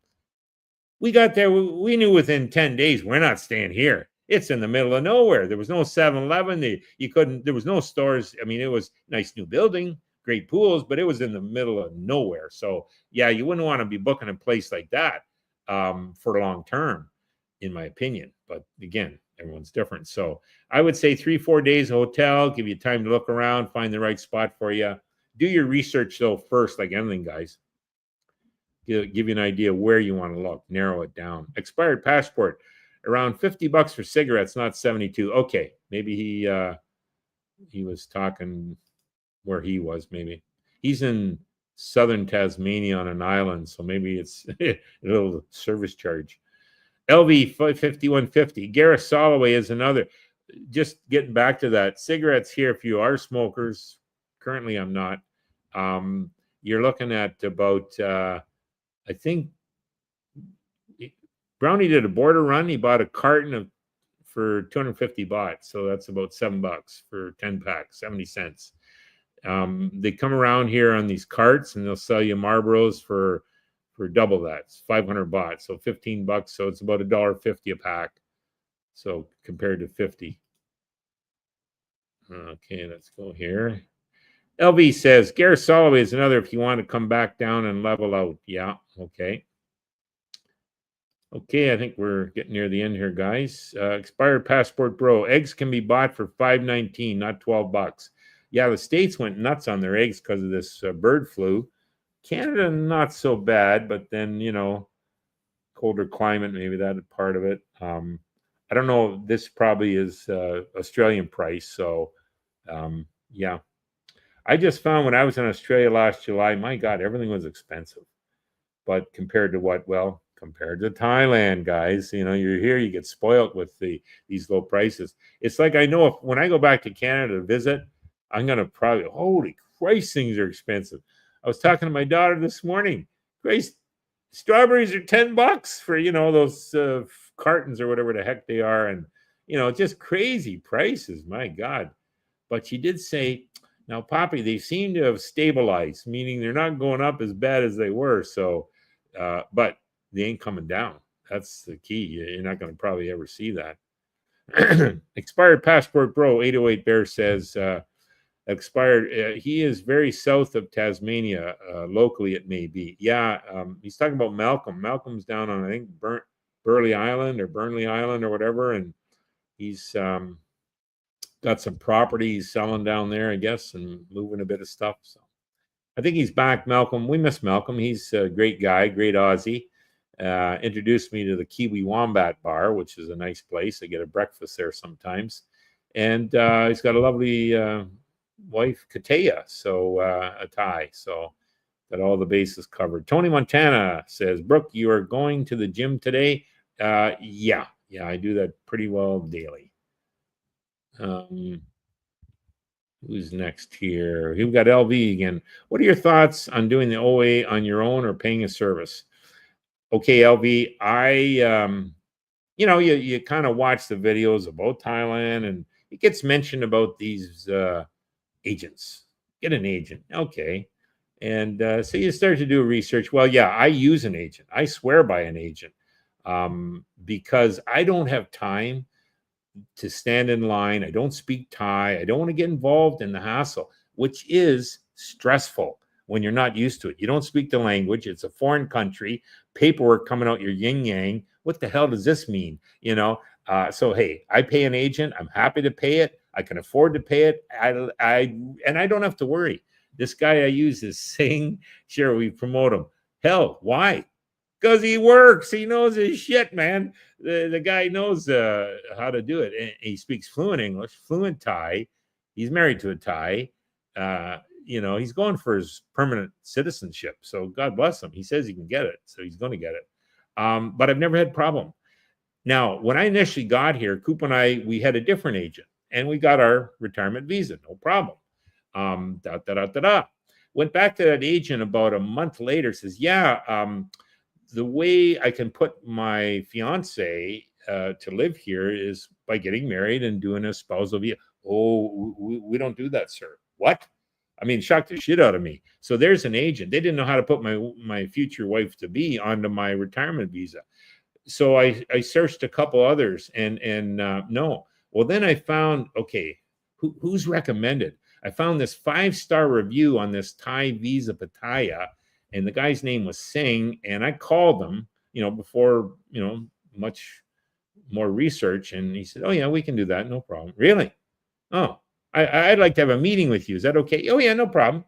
We got there. We knew within 10 days, we're not staying here. It's in the middle of nowhere. There was no 7-Eleven. There was no stores. I mean, it was a nice new building, great pools, but it was in the middle of nowhere. So yeah, you wouldn't want to be booking a place like that for long term, in my opinion. But again, everyone's different. So I would say 3-4 days hotel, give you time to look around, find the right spot for you. Do your research though first, like anything, guys. Give you an idea where you want to look, narrow it down. Expired passport, around $50 for cigarettes, not 72. Okay, maybe he was talking where he was. Maybe he's in southern Tasmania on an island, so maybe it's a little service charge. LV 5150. Gareth Soloway is another. Just getting back to that, cigarettes here. If you are smokers, currently I'm not. You're looking at about. I think Brownie did a border run. He bought a carton for 250 baht. So that's about $7 for 10 packs, 70 cents. They come around here on these carts and they'll sell you Marlboros for double that. It's 500 baht. So $15. So it's about $1.50 a pack. So compared to 50. Okay, let's go here. LV says, Gareth Soloway is another if you want to come back down and level out. Yeah, okay. Okay, I think we're getting near the end here, guys. Expired passport bro. Eggs can be bought for $5.19, not $12. Yeah, the States went nuts on their eggs because of this bird flu. Canada, not so bad, but then, colder climate, maybe that is part of it. I don't know. This probably is Australian price. So, yeah. I just found when I was in Australia last July, my God, everything was expensive. But compared to what? Well, compared to Thailand, guys, you're here, you get spoiled with these low prices. It's like I know when I go back to Canada to visit, I'm going to probably, holy Christ, things are expensive. I was talking to my daughter this morning. Grace, strawberries are $10 for, those cartons or whatever the heck they are. And, just crazy prices. My God. But she did say, now, Poppy, they seem to have stabilized, meaning they're not going up as bad as they were. So, but they ain't coming down. That's the key. You're not going to probably ever see that. Expired passport bro, 808 Bear says, expired. He is very south of Tasmania. Locally, it may be. Yeah, he's talking about Malcolm. Malcolm's down on, I think, Burnley Island or whatever. And he's got some property he's selling down there, I guess, and moving a bit of stuff. So I think he's back, Malcolm. We miss Malcolm. He's a great guy, great Aussie. Introduced me to the Kiwi Wombat Bar, which is a nice place. I get a breakfast there sometimes. And he's got a lovely wife, Katea, so a Thai. So got all the bases covered. Tony Montana says, Brooke, you are going to the gym today? Yeah, I do that pretty well daily. Who's next here? We've got LV again. What are your thoughts on doing the OA on your own or paying a service? Okay, LV, you kind of watch the videos about Thailand, and it gets mentioned about these agents. Get an agent. Okay. And so you start to do research. Well, yeah, I use an agent. I swear by an agent because I don't have time to stand in line. I don't speak Thai. I don't want to get involved in the hassle, which is stressful when you're not used to it. You don't speak the language. It's a foreign country. Paperwork coming out your yin yang. What the hell does this mean? So hey, I pay an agent. I'm happy to pay it. I can afford to pay it. And I don't have to worry. This guy I use is Singh. Sure, we promote him. Hell, why? Because he works. He knows his shit, man. The guy knows how to do it. And he speaks fluent English, fluent Thai. He's married to a Thai. He's going for his permanent citizenship. So God bless him. He says he can get it. So he's going to get it. But I've never had a problem. Now, when I initially got here, Coop and I, we had a different agent. And we got our retirement visa. No problem. Went back to that agent about a month later. Says, the way I can put my fiance to live here is by getting married and doing a spousal visa. Oh, we don't do that, sir. What? I mean, shocked the shit out of me. So there's an agent. They didn't know how to put my future wife to be onto my retirement visa. So I searched a couple others and no. Well, then I found, okay, who's recommended? I found this 5-star review on this Thai visa Pattaya. And the guy's name was Singh, and I called him, before, much more research. And he said, oh, yeah, we can do that. No problem. Really? Oh, I'd like to have a meeting with you. Is that okay? Oh, yeah, no problem.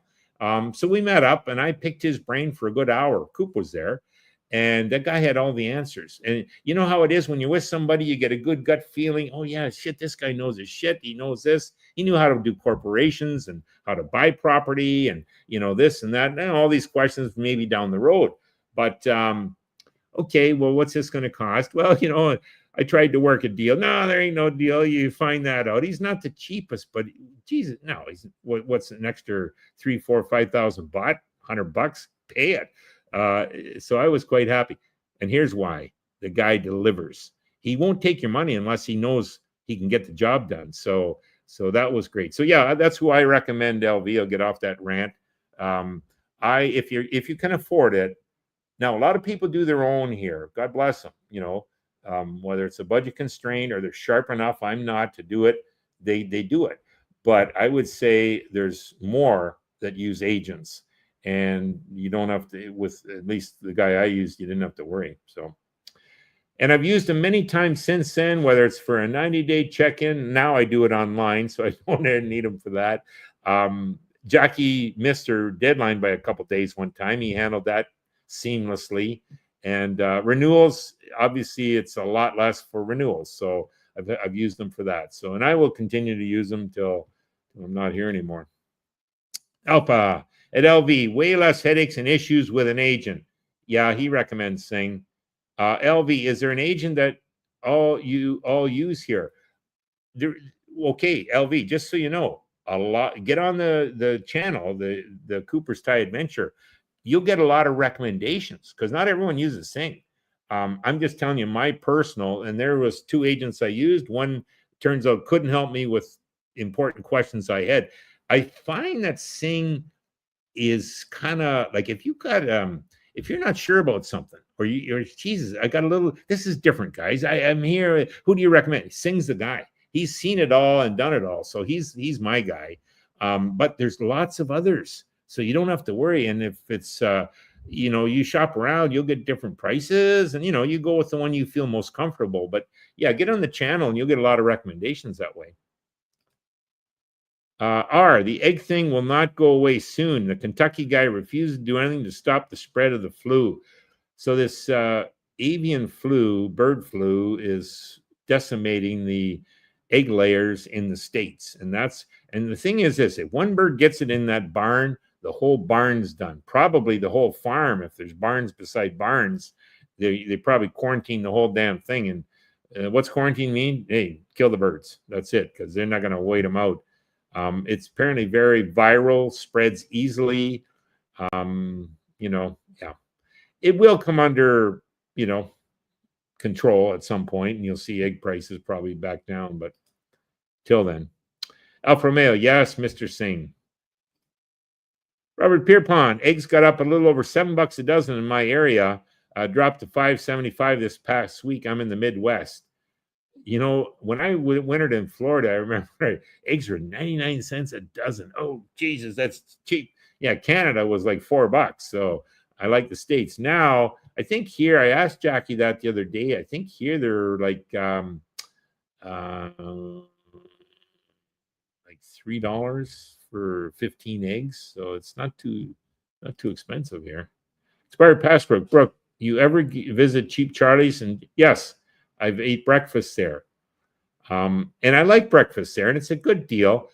So we met up, and I picked his brain for a good hour. Coop was there, and that guy had all the answers. And you know how it is when you're with somebody, you get a good gut feeling. Oh, yeah, shit, this guy knows his shit. He knows this. He knew how to do corporations and how to buy property and, this and that. And all these questions maybe down the road. But, okay, well, what's this going to cost? Well, I tried to work a deal. No, there ain't no deal. You find that out. He's not the cheapest, but Jesus, no, he's what's an extra 3, 4, 5,000 baht, $100? Pay it. So I was quite happy. And here's why: the guy delivers. He won't take your money unless he knows he can get the job done. So that was great. So yeah, that's who I recommend. LV, I'll get off that rant. If you can afford it. Now, a lot of people do their own here. God bless them. Whether it's a budget constraint or they're sharp enough, I'm not, to do it. They do it. But I would say there's more that use agents, and you don't have to, with at least the guy I used, you didn't have to worry. So, and I've used them many times since then, whether it's for a 90-day check-in. Now I do it online, so I don't need them for that. Jackie missed her deadline by a couple days one time. He handled that seamlessly. And renewals, obviously, it's a lot less for renewals. So I've used them for that. So, and I will continue to use them till I'm not here anymore. Alpha at LV, way less headaches and issues with an agent. Yeah, he recommends saying, LV, is there an agent that you all use here? There, okay, LV, just so you know, a lot, get on the channel, the Coopersthaiadventure. You'll get a lot of recommendations because not everyone uses Sing. I'm just telling you my personal, and there was 2 agents I used. One turns out couldn't help me with important questions I had. I find that Sing is kind of like, if you got if you're not sure about something, or you're, Jesus, I got a little, this is different, guys. I'm here. Who do you recommend? Sing's the guy. He's seen it all and done it all. So he's my guy. But there's lots of others. So you don't have to worry. And if it's, you shop around, you'll get different prices, and, you go with the one you feel most comfortable. But yeah, get on the channel and you'll get a lot of recommendations that way. The egg thing will not go away soon. The Kentucky guy refused to do anything to stop the spread of the flu. So this avian flu, bird flu, is decimating the egg layers in the States. And the thing is this, if one bird gets it in that barn, the whole barn's done. Probably the whole farm, if there's barns beside barns, they probably quarantine the whole damn thing. And what's quarantine mean? Hey, kill the birds. That's it, because they're not going to wait them out. It's apparently very viral, spreads easily. Yeah. It will come under, control at some point, and you'll see egg prices probably back down. But till then, Alfa Romeo, yes, Mr. Singh. Robert Pierpont, eggs got up a little over $7 a dozen in my area. Dropped to $5.75 this past week. I'm in the Midwest. When I wintered in Florida, I remember eggs were 99 cents a dozen. Oh, Jesus, that's cheap. Yeah, Canada was like $4. So I like the States. Now, I think here, I asked Jackie that the other day. I think here they're like $3 for 15 eggs. So it's not too expensive here. Expired Passbrook. Brooke, you ever visit Cheap Charlie's? And yes, I've ate breakfast there. And I like breakfast there, and it's a good deal.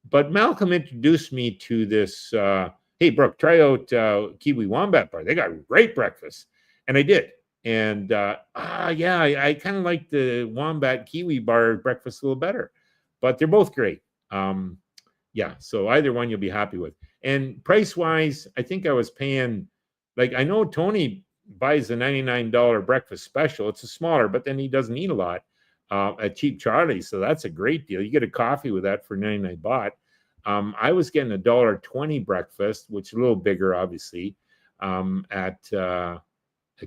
But Malcolm introduced me to this, hey, Brooke, try out Kiwi Wombat Bar. They got great breakfast. And I did. And I kind of like the Wombat Kiwi Bar breakfast a little better. But they're both great. So either one you'll be happy with. And price-wise, I think I was paying, like, I know Tony buys the $99 breakfast special. It's a smaller, but then he doesn't eat a lot at Cheap Charlie. So that's a great deal. You get a coffee with that for 99 baht. I was getting a $1.20 breakfast, which is a little bigger, obviously, at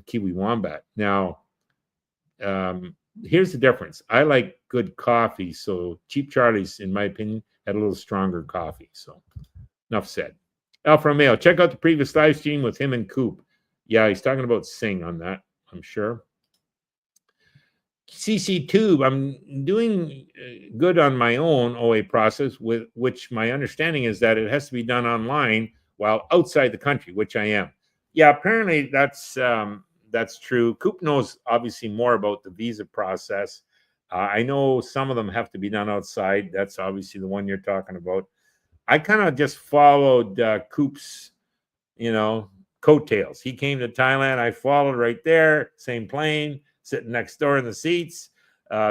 Kiwi Wombat. Now, here's the difference. I like good coffee. So Cheap Charlie's, in my opinion, had a little stronger coffee. So enough said. Alfa Romeo, check out the previous live stream with him and Coop. Yeah, he's talking about Sing on that, I'm sure. CC Tube, I'm doing good on my own OA process, with which my understanding is that it has to be done online while outside the country, which I am. Yeah, apparently that's true. Coop knows obviously more about the visa process. I know some of them have to be done outside. That's obviously the one you're talking about. I kind of just followed Coop's, coattails. He came to Thailand. I followed right there, same plane, sitting next door in the seats,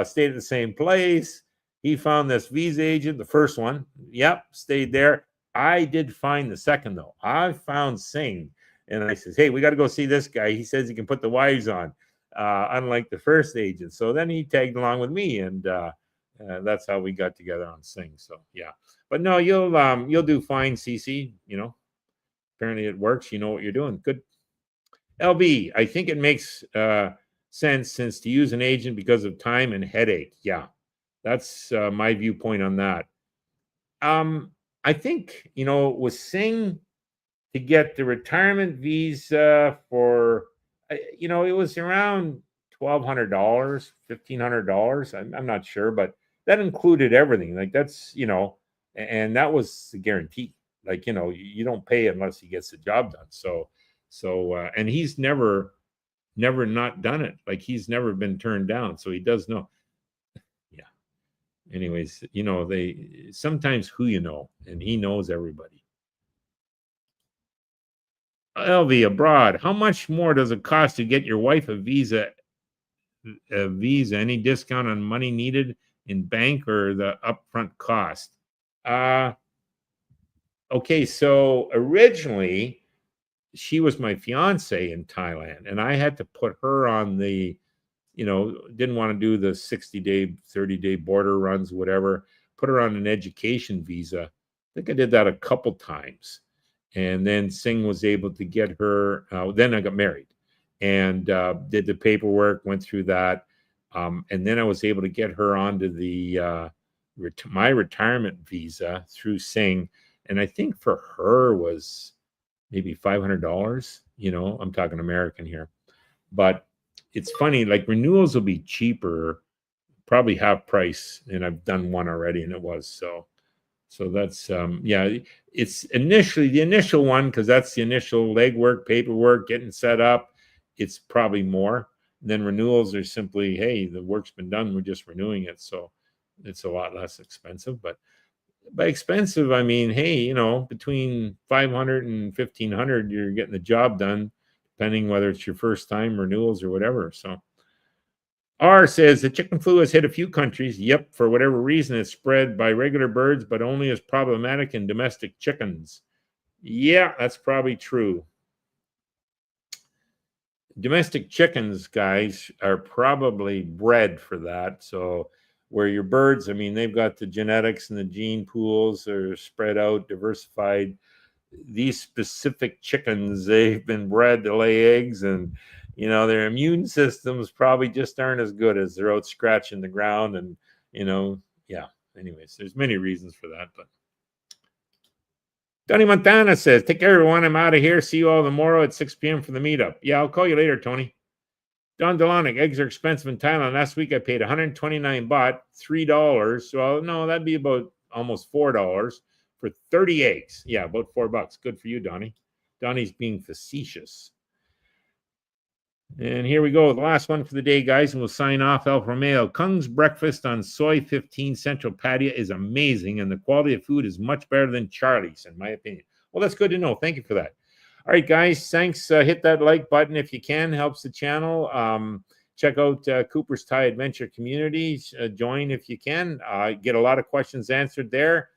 stayed at the same place. He found this visa agent, the first one. Yep, stayed there. I did find the second, though. I found Singh. And I says, hey, we got to go see this guy. He says he can put the wives on, unlike the first agent. So then he tagged along with me, and that's how we got together on Sing. So, yeah. But no, you'll do fine, CC. Apparently it works. You know what you're doing. Good. LB, I think it makes sense since to use an agent because of time and headache. Yeah, that's my viewpoint on that. I think, you know, it was Singh to get the retirement visa for, you know, it was around $1,200, $1,500. I'm not sure, but that included everything. Like that's, you know, and that was the guarantee. Like, you know, you don't pay unless he gets the job done. And he's never not done it. Like he's never been turned down. So he does know. Yeah. Anyways, you know, they sometimes who you know, and he knows everybody. LV abroad. How much more does it cost to get your wife a visa? Any discount on money needed in bank or the upfront cost? Okay, so originally she was my fiance in Thailand, and I had to put her on the, you know, didn't want to do the 60-day, 30-day border runs, whatever. Put her on an education visa. I think I did that a couple times. And then Singh was able to get her. Then I got married and did the paperwork, went through that. And then I was able to get her onto the my retirement visa through Singh. And I think for her was maybe $500. You know, I'm talking American here. But it's funny, like renewals will be cheaper, probably half price. And I've done one already and it was so that's yeah, it's initially the initial one because that's the initial legwork, paperwork, getting set up. It's probably more. And then renewals are simply, hey, the work's been done, we're just renewing it. So it's a lot less expensive. But by expensive, I mean, hey, you know, between 500 and 1,500, you're getting the job done, depending whether it's your first time renewals or whatever. So R says the chicken flu has hit a few countries. Yep, for whatever reason, it's spread by regular birds, but only as problematic in domestic chickens. Yeah, that's probably true. Domestic chickens, guys, are probably bred for that. So, where your birds, I mean, they've got the genetics and the gene pools are spread out, diversified. These specific chickens, they've been bred to lay eggs, and you know their immune systems probably just aren't as good as they're out scratching the ground. And you know, yeah, anyways, there's many reasons for that. But Tony Montana says, take care everyone, I'm out of here, see you all tomorrow at 6 p.m. for the meetup. Yeah, I'll call you later, Tony. Don Delonic, eggs are expensive in Thailand. Last week I paid 129 baht, $3. So no, that'd be about almost $4 for 30 eggs. Yeah, about $4. Good for you, Donnie. Donnie's being facetious. And here we go. The last one for the day, guys, and we'll sign off. Alfa Romeo. Kung's breakfast on Soy 15 Central Patio is amazing, and the quality of food is much better than Charlie's, in my opinion. Well, that's good to know. Thank you for that. All right, guys, thanks. Hit that like button if you can. Helps the channel. Check out Cooper's Thai Adventure community. Join if you can. Get a lot of questions answered there.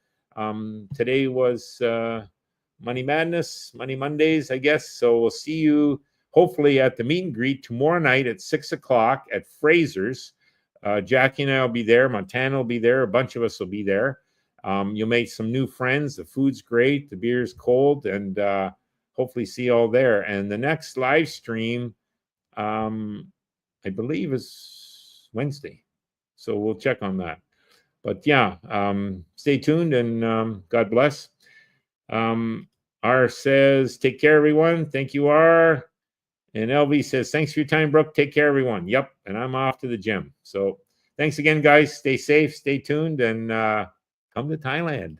Today was Money Madness, Money Mondays, I guess. So we'll see you hopefully at the meet and greet tomorrow night at 6 o'clock at Fraser's. Jackie and I will be there. Montana will be there. A bunch of us will be there. You'll make some new friends. The food's great. The beer's cold. And hopefully see you all there. And the next live stream, I believe, is Wednesday. So we'll check on that. But yeah, stay tuned and God bless. R says, take care, everyone. Thank you, R. And LV says, thanks for your time, Brooke. Take care, everyone. Yep. And I'm off to the gym. So thanks again, guys. Stay safe, stay tuned, and come to Thailand.